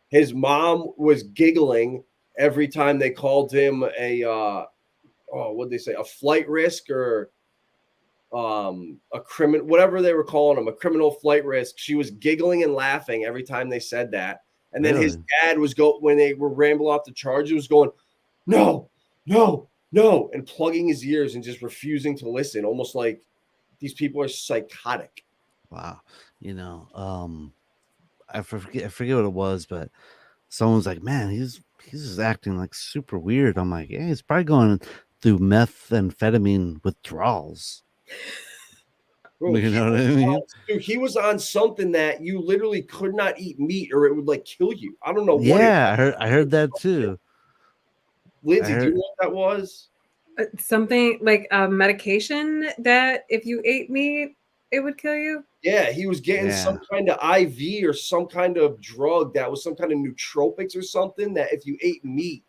his mom was giggling every time they called him what'd they say, a flight risk, or a criminal, whatever they were calling him, a criminal flight risk. She was giggling and laughing every time they said that. And then his dad was when they were rambling off the charges, was going, no, and plugging his ears and just refusing to listen, almost like these people are psychotic. Wow. I forget what it was, but someone's like, man, he's just acting like super weird. I'm like, yeah, he's probably going through methamphetamine withdrawals. Bro, you know what I mean? Dude, he was on something that you literally could not eat meat or it would like kill you. I don't know. Yeah, I heard that too. Lindsay, do you heard- know what that was? Something like a medication that if you ate meat, it would kill you. Yeah, he was getting some kind of IV or some kind of drug that was some kind of nootropics or something that if you ate meat,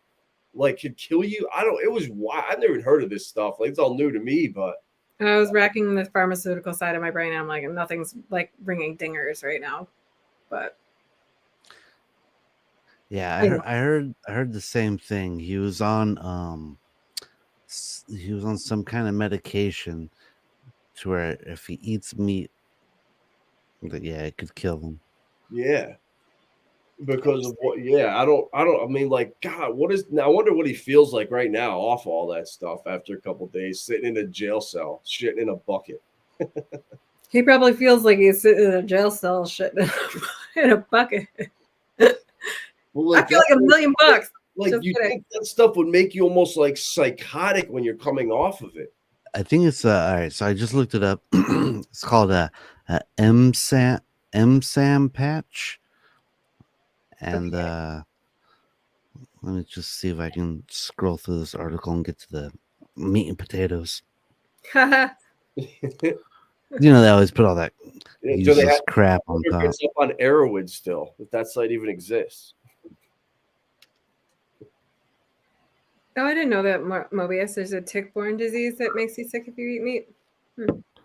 like could kill you. I don't. It was wild. I've never even heard of this stuff. Like it's all new to me, but And I was racking the pharmaceutical side of my brain. And I'm like, nothing's like ringing dingers right now. But Yeah, I know. I heard the same thing. He was on some kind of medication to where if he eats meat, it could kill him. yeah, because of what? Yeah, I don't. I mean, like, God, what is? Now, I wonder what he feels like right now, off all that stuff after a couple days, sitting in a jail cell, shitting in a bucket. He probably feels like he's sitting in a jail cell shit in a bucket. Well, I feel like $1,000,000. Like Just you kidding. think that stuff would make you almost like psychotic when you're coming off of it. I think it's all right. So I just looked it up. It's called a MSAM patch, and let me just see if I can scroll through this article and get to the meat and potatoes. You know, they always put all that useless crap on top. It's up on Arrowwood still, if that site even exists. Oh, I didn't know that Mobius. There's a tick-borne disease that makes you sick if you eat meat.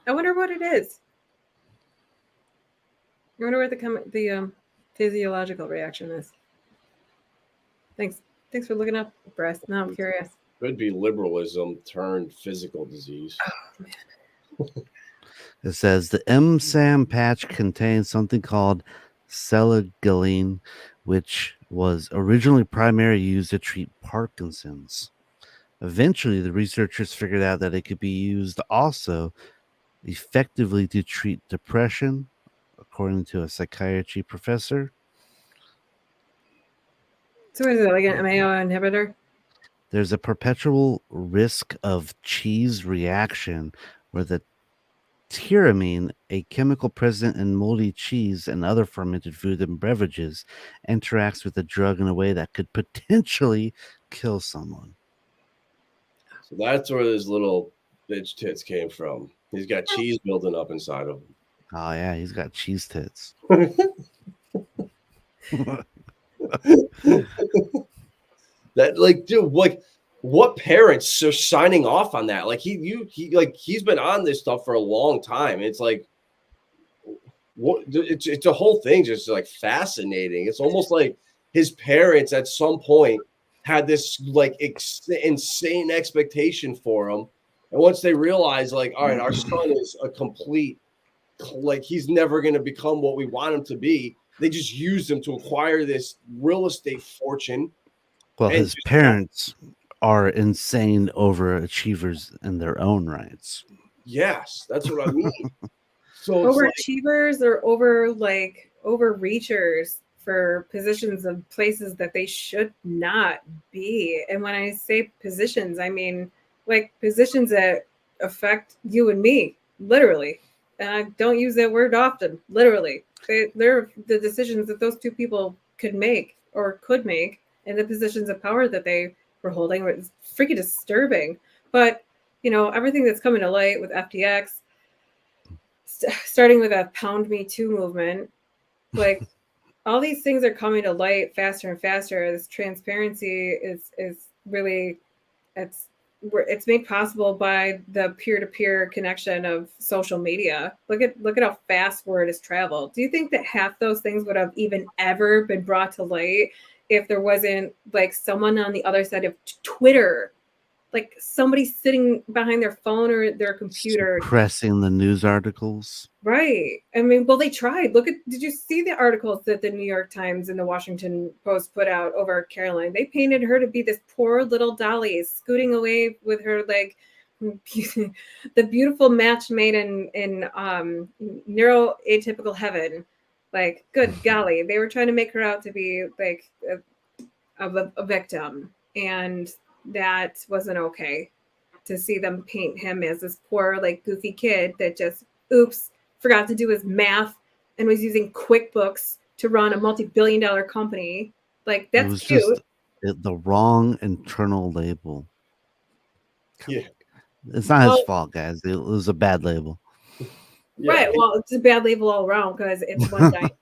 I wonder what it is. I wonder what the physiological reaction is. Thanks for looking up, Breast. Now I'm curious. Could be liberalism turned physical disease. Oh man. It says the MSAM patch contains something called selegiline, which was originally primarily used to treat Parkinson's. Eventually, the researchers figured out that it could be used also effectively to treat depression, according to a psychiatry professor. So what is it, like an MAO inhibitor? There's a perpetual risk of cheese reaction where the tyramine, a chemical present in moldy cheese and other fermented food and beverages, interacts with the drug in a way that could potentially kill someone. So that's where his little bitch tits came from. He's got cheese building up inside of him. Oh yeah, he's got cheese tits. That, like, dude, like, what parents are signing off on that? Like, he's been on this stuff for a long time. It's like, what? It's a whole thing, just like fascinating. It's almost like his parents at some point had this like insane expectation for him, and once they realized, like, all right, our son is a complete, like, he's never going to become what we want him to be. They just used him to acquire this real estate fortune. Well, his parents are insane overachievers in their own rights. Yes, that's what I mean. So overachievers or overreachers for positions of places that they should not be. And when I say positions, I mean like positions that affect you and me, literally. And I don't use that word often, literally. They're the decisions that those two people could make and the positions of power that they were holding was freaking disturbing. But, you know, everything that's coming to light with FTX, starting with a Pound Me Too movement, like all these things are coming to light faster and faster. This transparency is really, it's made possible by the peer-to-peer connection of social media. Look at how fast word has traveled. Do you think that half those things would have even ever been brought to light if there wasn't like someone on the other side of Twitter, like somebody sitting behind their phone or their computer pressing the news articles? Right. I mean, well, they tried. Did you see the articles that the New York Times and the Washington Post put out over Caroline? They painted her to be this poor little dolly scooting away with her, like, the beautiful match made in neuroatypical heaven. Like, good golly, they were trying to make her out to be like a victim, and that wasn't okay. To see them paint him as this poor, like, goofy kid that just forgot to do his math and was using QuickBooks to run a multi-billion-dollar company. Like, that's cute. the wrong internal label. Yeah. It's not his Well, fault, guys. It was a bad label. Yeah. right. Well, it's a bad label all around because it's one giant.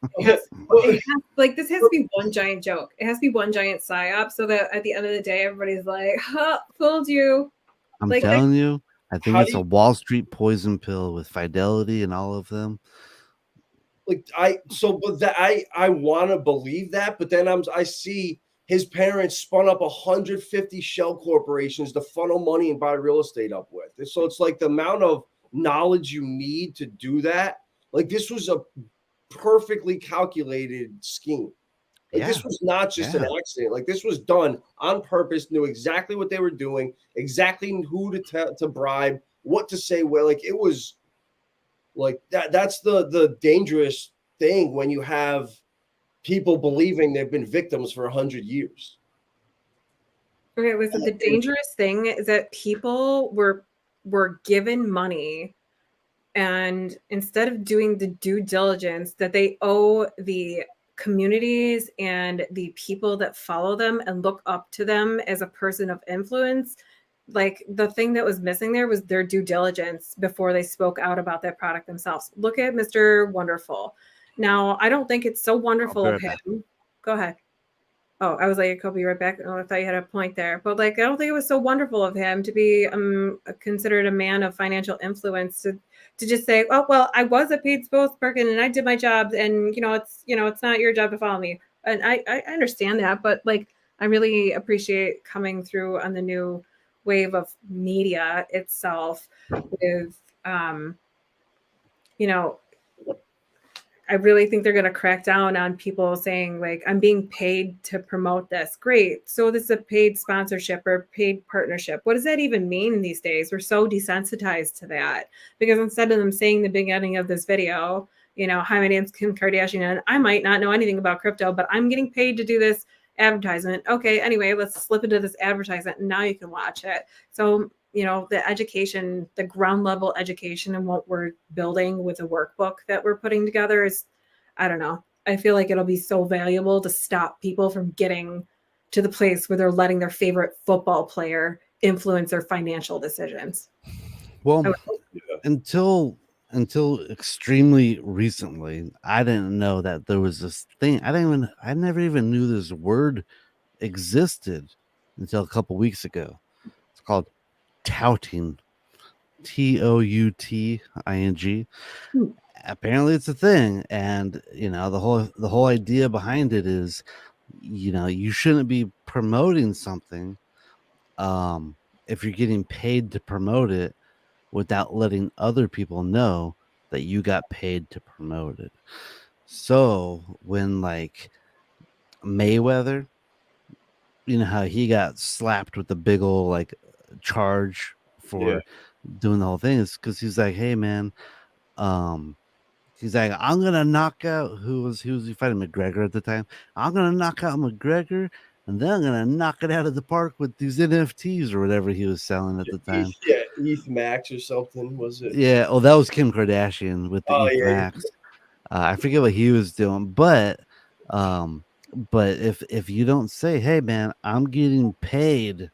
Like this has to be one giant joke. It has to be one giant psyop, so that at the end of the day, everybody's like, "Ha, fooled you." I'm Like, telling you, I think How it's do a you Wall Street poison pill with Fidelity and all of them. like but that I want to believe that, but then I see his parents spun up 150 shell corporations to funnel money and buy real estate up with. And so it's like the amount of knowledge you need to do that. Like this was a perfectly calculated scheme. Like Yeah, this was not just an yeah. accident. Like this was done on purpose. Knew exactly what they were doing, exactly who to bribe, what to say. Where like it was like that. That's the dangerous thing when you have people believing they've been victims for 100 years. okay, was it the dangerous thing is that people were given money, and instead of doing the due diligence that they owe the communities and the people that follow them and look up to them as a person of influence, like the thing that was missing there was their due diligence before they spoke out about that product themselves. Look at Mr. Wonderful. Now, I don't think it's so I'll wonderful be of right back. him. Go ahead. Oh, I was like, I'll be right back. Oh, I thought you had a point there. But like, I don't think it was so wonderful of him to be considered a man of financial influence to just say, oh, well, I was a paid spokesperson and I did my job, and it's not your job to follow me. And I understand that, but like, I really appreciate coming through on the new wave of media itself with, you know, I really think they're going to crack down on people saying like, I'm being paid to promote this. Great. So this is a paid sponsorship or paid partnership. What does that even mean these days? We're so desensitized to that because instead of them saying the beginning of this video, hi, my name's Kim Kardashian and I might not know anything about crypto, but I'm getting paid to do this advertisement. Okay. Anyway, let's slip into this advertisement and now you can watch it. So the education, the ground level education and what we're building with the workbook that we're putting together is, I don't know. I feel like it'll be so valuable to stop people from getting to the place where they're letting their favorite football player influence their financial decisions. Well, until extremely recently, I didn't know that there was this thing. I never even knew this word existed until a couple weeks ago. It's called touting. Touting. Apparently it's a thing, and the whole idea behind it is you shouldn't be promoting something if you're getting paid to promote it without letting other people know that you got paid to promote it. So when like Mayweather, how he got slapped with the big old like charge for doing the whole thing, is because he's like, hey man, he's like, I'm gonna knock out who was he fighting McGregor at the time? I'm gonna knock out McGregor, and then I'm gonna knock it out of the park with these NFTs or whatever he was selling at the time. ETH Max or something was it? Yeah, oh, that was Kim Kardashian with the ETH Max. I forget what he was doing, but if you don't say, hey man, I'm getting paid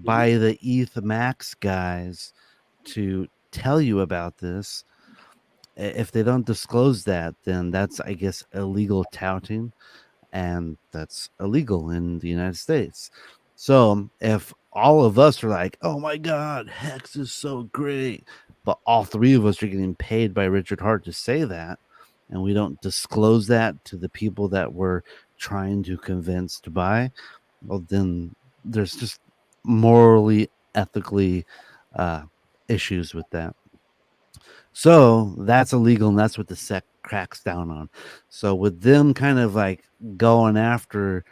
by the ETH Max guys to tell you about this, if they don't disclose that, then that's, I guess, illegal touting, and that's illegal in the United States. So if all of us are like, oh my God, Hex is so great, but all three of us are getting paid by Richard Hart to say that, and we don't disclose that to the people that we're trying to convince to buy, well, then there's just morally, ethically issues with that. So that's illegal, and that's what the SEC cracks down on. So with them kind of like going after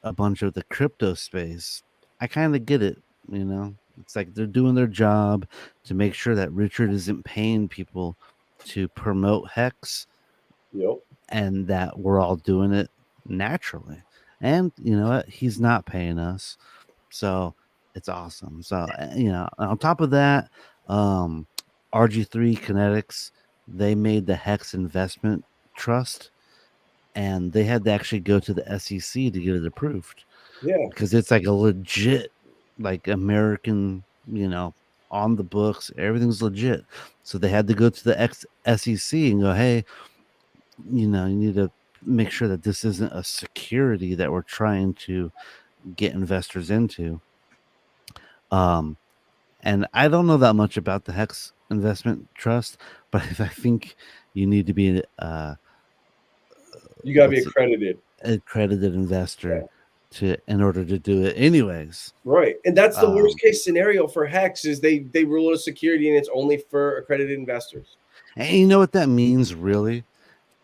a bunch of the crypto space, I kind of get it. It's like they're doing their job to make sure that Richard isn't paying people to promote Hex, and that we're all doing it naturally. And you know what? He's not paying us, so it's awesome. So on top of that, RG3 Kinetics, they made the Hex Investment Trust, and they had to actually go to the SEC to get it approved. Yeah. because it's like a legit, like American, on the books, everything's legit. So they had to go to the SEC and go, hey, you need to make sure that this isn't a security that we're trying to get investors into. And I don't know that much about the Hex Investment Trust, but I think you need to be You gotta be what's it, accredited. accredited investor Yeah. in order to do it anyways. Right. And that's the worst Um, case scenario for Hex is they rule it a security and it's only for accredited investors. and you know what that means, really?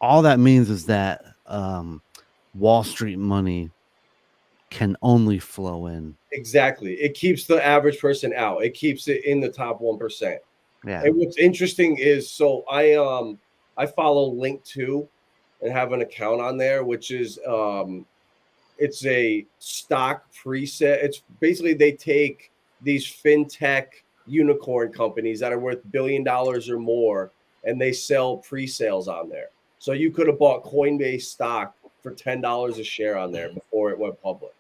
All that means is that Wall Street money can only flow in. Exactly. It keeps the average person out. It keeps it in the top 1%. Yeah. And what's interesting is so I follow Link 2 and have an account on there, which is it's a stock preset. It's basically they take these fintech unicorn companies that are worth $1 billion or more and they sell pre-sales on there. So you could have bought Coinbase stock for $10 a share on there before it went public.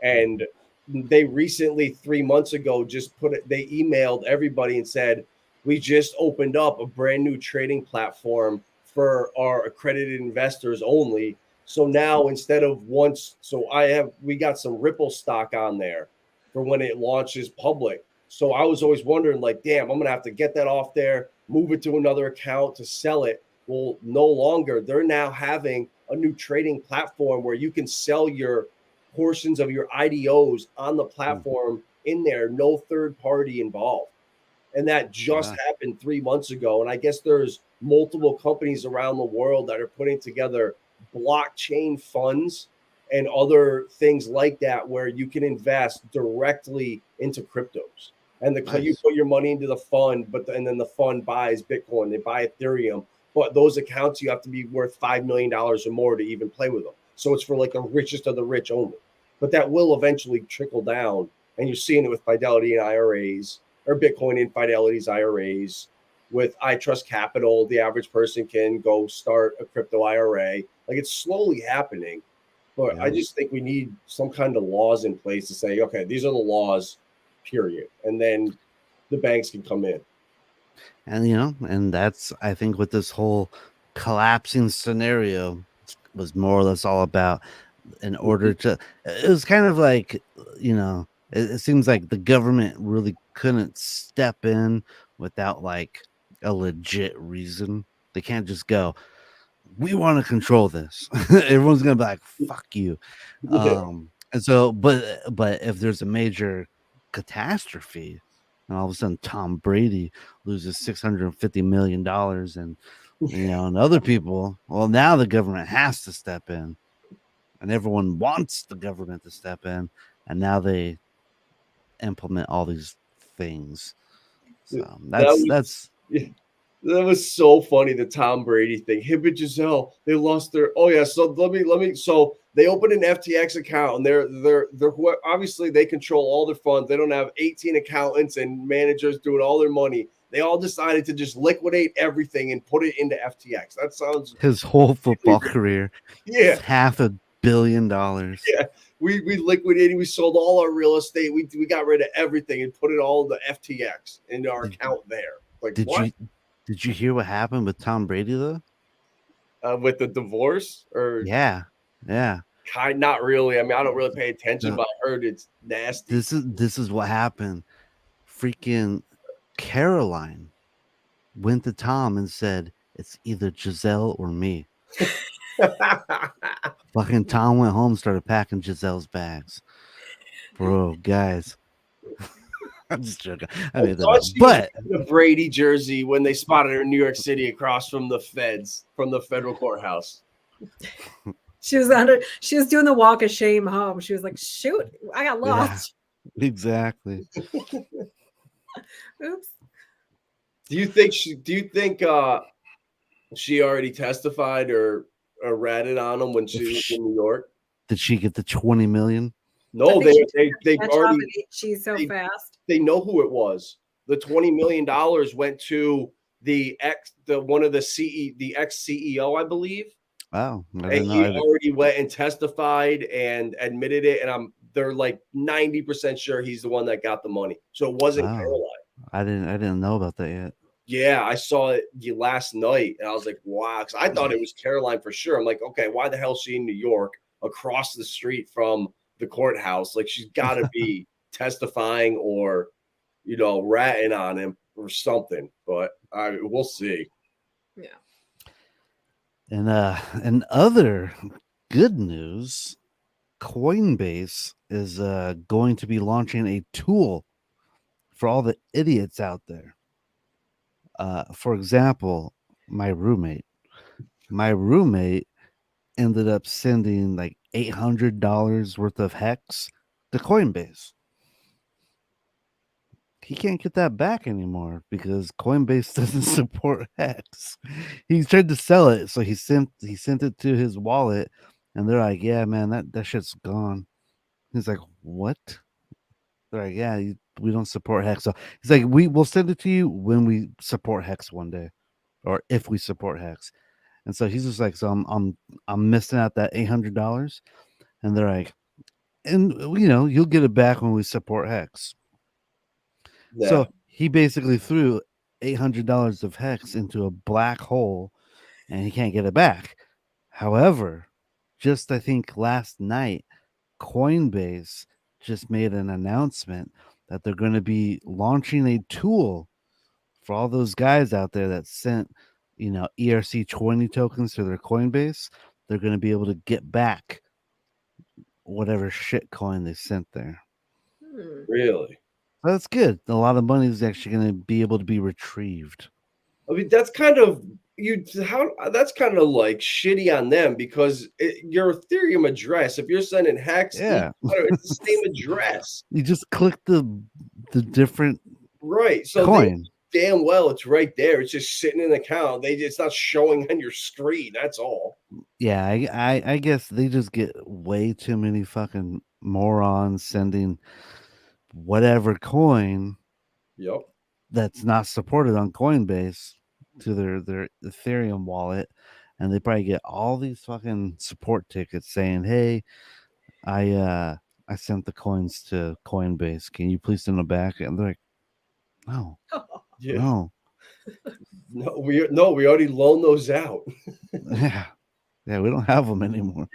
And they recently 3 months ago just they emailed everybody and said, we just opened up a brand new trading platform for our accredited investors only. So now instead of we got some Ripple stock on there for when it launches public. So I was always wondering, like, damn, I'm gonna have to get that off there, move it to another account to sell it. Well, no longer. They're now having a new trading platform where you can sell your portions of your IDOs on the platform in there, no third party involved. And that just happened 3 months ago. And I guess there's multiple companies around the world that are putting together blockchain funds and other things like that where you can invest directly into cryptos. And you put your money into the fund, and then the fund buys Bitcoin, they buy Ethereum. But those accounts, you have to be worth $5 million or more to even play with them. So it's for like the richest of the rich only. But that will eventually trickle down. And you're seeing it with Fidelity and IRAs or Bitcoin in Fidelity's IRAs. With I Trust Capital, the average person can go start a crypto IRA. Like it's slowly happening. But I just think we need some kind of laws in place to say, okay, these are the laws, period. And then the banks can come in. And and that's, I think, what this whole collapsing scenario was more or less all about. In order to, it was kind of like, it seems like the government really couldn't step in without like a legit reason. They can't just go, we want to control this. Everyone's gonna be like, fuck you. And so, but if there's a major catastrophe and all of a sudden Tom Brady loses $650 million and and other people, well, now the government has to step in. And everyone wants the government to step in, and now they implement all these things. So that's that was so funny, the Tom Brady thing. Him and Giselle, they lost their so let me so they opened an FTX account and they're obviously they control all their funds. They don't have 18 accountants and managers doing all their money. They all decided to just liquidate everything and put it into FTX. That sounds his whole football career. Yeah. $500 million. Yeah. We liquidated, we sold all our real estate. We got rid of everything and put it all into FTX into our account there. Like what? Did you hear what happened with Tom Brady though? With the divorce or yeah. Not really. I mean, I don't really pay attention, but I heard it's nasty. This is what happened. Freaking Caroline went to Tom and said, it's either Giselle or me. Fucking Tom went home and started packing Giselle's bags. Bro, guys. I'm just joking. I mean, but the Brady jersey when they spotted her in New York City across from the feds, from the federal courthouse. She was doing the walk of shame home. She was like, shoot, I got lost. Yeah, exactly. Oops. Do you think she already testified or ratted on him when she was in New York? Did she get the 20 million? No, they already. She's so fast. They know who it was. The $20 million went to the ex CEO, I believe. Wow, I And didn't know. he already went and testified and admitted it. And they're like 90% sure he's the one that got the money. So it wasn't Wow, Caroline. I didn't know about that yet. Yeah, I saw it last night, and I was like, "Wow!" Because I thought it was Caroline for sure. I'm like, "Okay, why the hell is she in New York, across the street from the courthouse? Like, she's got to be testifying or, ratting on him or something." But we'll see. Yeah. And other good news, Coinbase is going to be launching a tool for all the idiots out there. For example, my roommate. My roommate ended up sending like $800 worth of hex to Coinbase. He can't get that back anymore because Coinbase doesn't support hex. He tried to sell it, so he sent it to his wallet, and they're like, "Yeah, man, that shit's gone." He's like, "What?" They're like, "Yeah, we don't support hex." So he's like, "We'll send it to you when we support hex one day, or if we support hex." And so he's just like, "So I'm missing out that $800," and they're like, "And you'll get it back when we support hex." Yeah. So he basically threw $800 of hex into a black hole, and he can't get it back. However, just I think last night, Coinbase just made an announcement that they're going to be launching a tool for all those guys out there that sent, ERC20 tokens to their Coinbase. They're going to be able to get back whatever shit coin they sent there. Really? That's good. A lot of money is actually going to be able to be retrieved. I mean, that's kind of that's kind of like shitty on them because your Ethereum address, if you're sending hex, Yeah. it's the same address. You just click the different Right. So coin. damn well it's right there. It's just sitting in the account. It's not showing on your screen. That's all. Yeah, I guess they just get way too many fucking morons sending whatever coin Yep. that's not supported on Coinbase to their Ethereum wallet, and they probably get all these fucking support tickets saying, "Hey, I sent the coins to Coinbase. Can you please send them back?" And they're like, "No, Yeah. no, No, we already loaned those out. yeah, we don't have them anymore."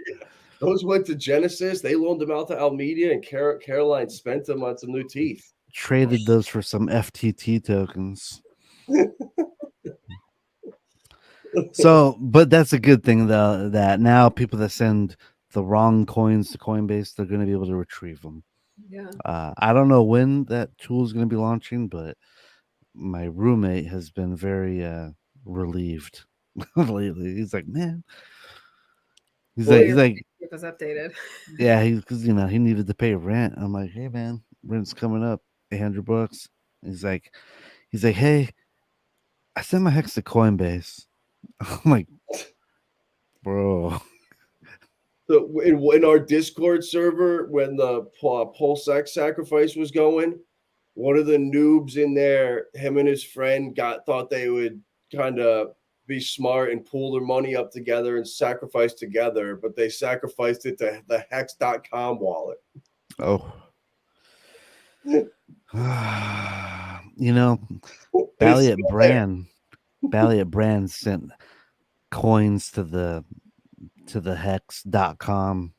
Those went to Genesis. They loaned them out to Almedia, and Caroline spent them on some new teeth. Traded those for some FTT tokens. So, but that's a good thing though, that now people that send the wrong coins to Coinbase, they're going to be able to retrieve them. Yeah. I don't know when that tool is going to be launching, but my roommate has been very relieved lately. He's like, "Man," he's like, Keep us updated. "Yeah," because he needed to pay rent. I'm like, "Hey, man, rent's coming up, $800." He's like, "Hey, I sent my hex to Coinbase." I'm like, "Bro." So in our Discord server, when the Pulse X sacrifice was going, one of the noobs in there, him and his friend thought they would kind of be smart and pool their money up together and sacrifice together, but they sacrificed it to the hex.com wallet. Oh. Balliet Brand sent coins to the hex.com.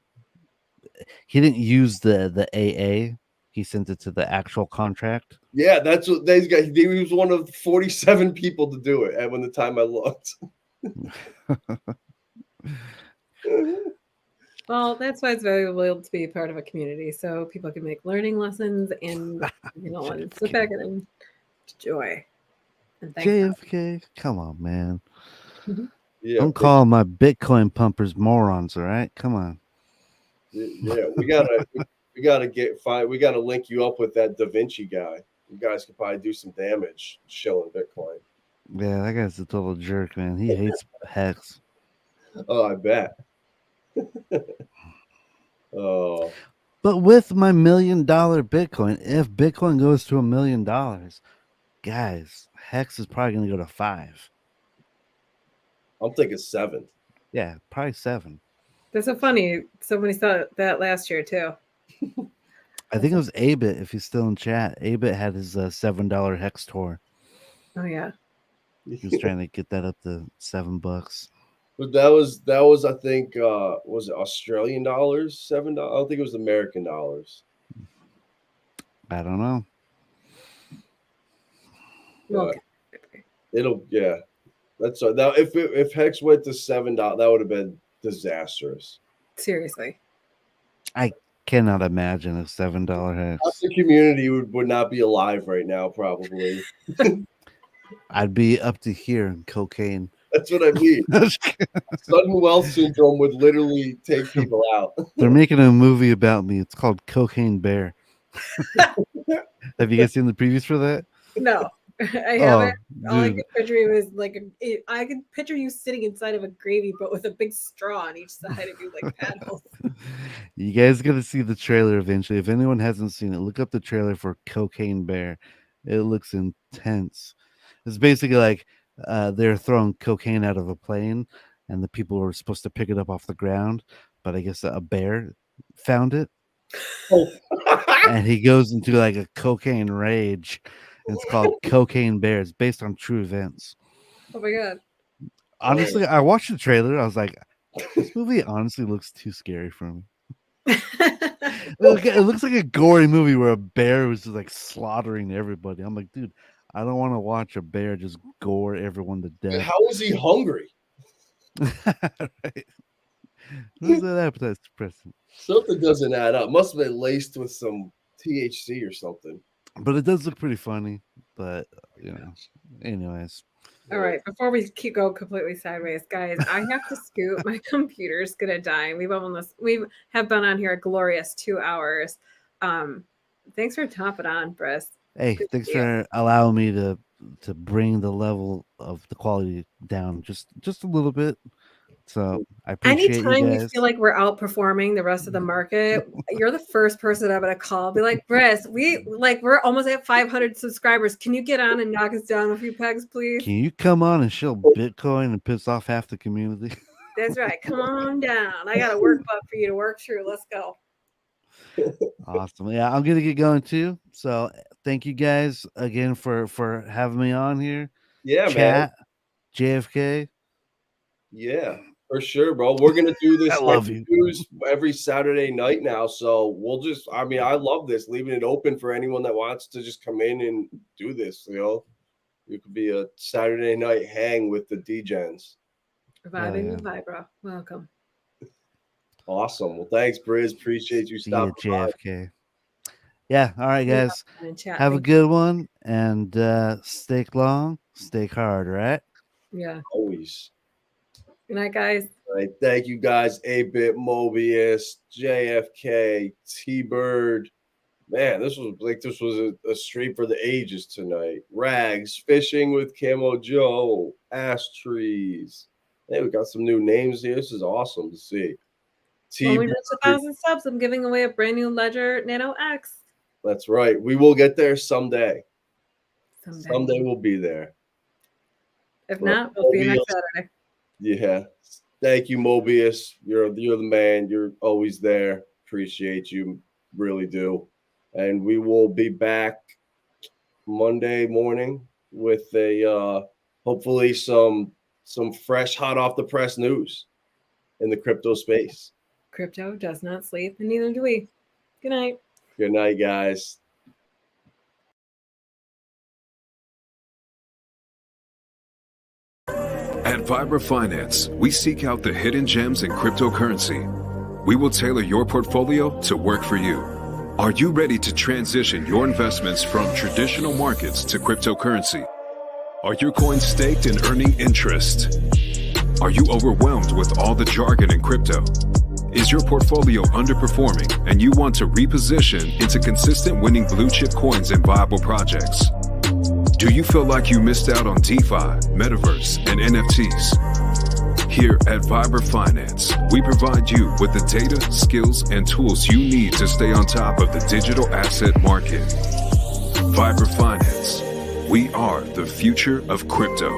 He didn't use the AA. He sent it to the actual contract. Yeah, that's what these guys. He was one of 47 people to do it at when the time I looked. Well, that's why it's valuable to be part of a community, so people can make learning lessons and and sit back and enjoy. And thank God. JFK, come on, man. Yeah, Don't call my Bitcoin pumpers morons, all right? Come on. yeah, we gotta link you up with that Da Vinci guy. You guys could probably do some damage shilling Bitcoin. Yeah, that guy's a total jerk, man. He hates hex. Oh, I bet. Oh, But with my $1 million Bitcoin, if Bitcoin goes to $1 million, guys, hex is probably going to go to 5. I'm thinking 7. Yeah, probably 7. That's so funny. Somebody saw that last year too. I think it was Abit, if he's still in chat. Abit had his $7 Hex tour. Oh yeah. He was trying to get that up to $7. But that was I think was it Australian dollars, $7? I don't think it was American dollars. I don't know. But Okay. it'll That's now if Hex went to $7, that would have been disastrous. Seriously. I cannot imagine a $7 Half Hex. the community would not be alive right now, probably. I'd be up to here in cocaine. That's what I mean. Sudden wealth syndrome would literally take people out. They're making a movie about me. It's called Cocaine Bear. Have you guys seen the previews for that? No, I haven't. All I could picture you is like I could picture you sitting inside of a gravy boat with a big straw on each side of you, like paddles. You guys got to see the trailer eventually. If anyone hasn't seen it, look up the trailer for Cocaine Bear. It looks intense. It's basically like they're throwing cocaine out of a plane, and the people were supposed to pick it up off the ground, but I guess a bear found it. And he goes into like a cocaine rage. And it's called Cocaine Bear. It's based on true events. Oh my god. Honestly, I watched the trailer. I was like, this movie honestly looks too scary for me. It looks like a gory movie where a bear was just like slaughtering everybody. I'm like, dude, I don't want to watch a bear just gore everyone to death. How is he hungry? Right. Who's that appetite suppressant? Something doesn't add up. Must have been laced with some THC or something. But it does look pretty funny. But anyways. All right, before we keep going completely sideways, guys, I have to scoot. My computer's gonna die. We have been on here a glorious 2 hours. Thanks for topping on, Briss. Hey, thanks for allowing me to bring the level of the quality down just a little bit. So I appreciate Anytime you guys. You feel like we're outperforming the rest of the market, you're the first person I'm gonna call. Be like, Briss, we're almost at 500 subscribers. Can you get on and knock us down a few pegs, please? Can you come on and show Bitcoin and piss off half the community? That's right. Come on down. I got a workbook for you to work through. Let's go. Awesome. Yeah, I'm gonna get going too. So thank you guys again for having me on here. Yeah, Chat, man. JFK. Yeah, for sure, bro. We're gonna do this I love you. every Saturday night now. So we'll just I love this, leaving it open for anyone that wants to just come in and do this, It could be a Saturday night hang with the D-Gens. Vibing with Vibra. Welcome. Awesome. Well, thanks, Briz. Appreciate you stopping by. JFK. Yeah. All right, guys. Have a good one and stay long, stay hard, right? Yeah. Always. Good night, guys. All right. Thank you, guys. 8-Bit, Mobius, JFK, T-Bird. Man, this was a stream for the ages tonight. Rags, Fishing with Camo Joe, Ash Trees. Hey, we got some new names here. This is awesome to see. When we reach 1,000 subs, I'm giving away a brand new Ledger Nano X. That's right. We will get there someday. Someday we'll be there. If not, we'll see you next Saturday. Yeah. Thank you, Mobius. You're the man. You're always there. Appreciate you. Really do. And we will be back Monday morning with a hopefully some fresh, hot off the press news in the crypto space. Crypto does not sleep, and neither do we. Good night. Good night, guys. At Vibra Finance, we seek out the hidden gems in cryptocurrency. We will tailor your portfolio to work for you. Are you ready to transition your investments from traditional markets to cryptocurrency? Are your coins staked and earning interest? Are you overwhelmed with all the jargon in crypto? Is your portfolio underperforming and you want to reposition into consistent winning blue chip coins and viable projects? Do you feel like you missed out on DeFi, Metaverse, and NFTs? Here at Vibra Finance, we provide you with the data, skills, and tools you need to stay on top of the digital asset market. Vibra Finance. We are the future of crypto.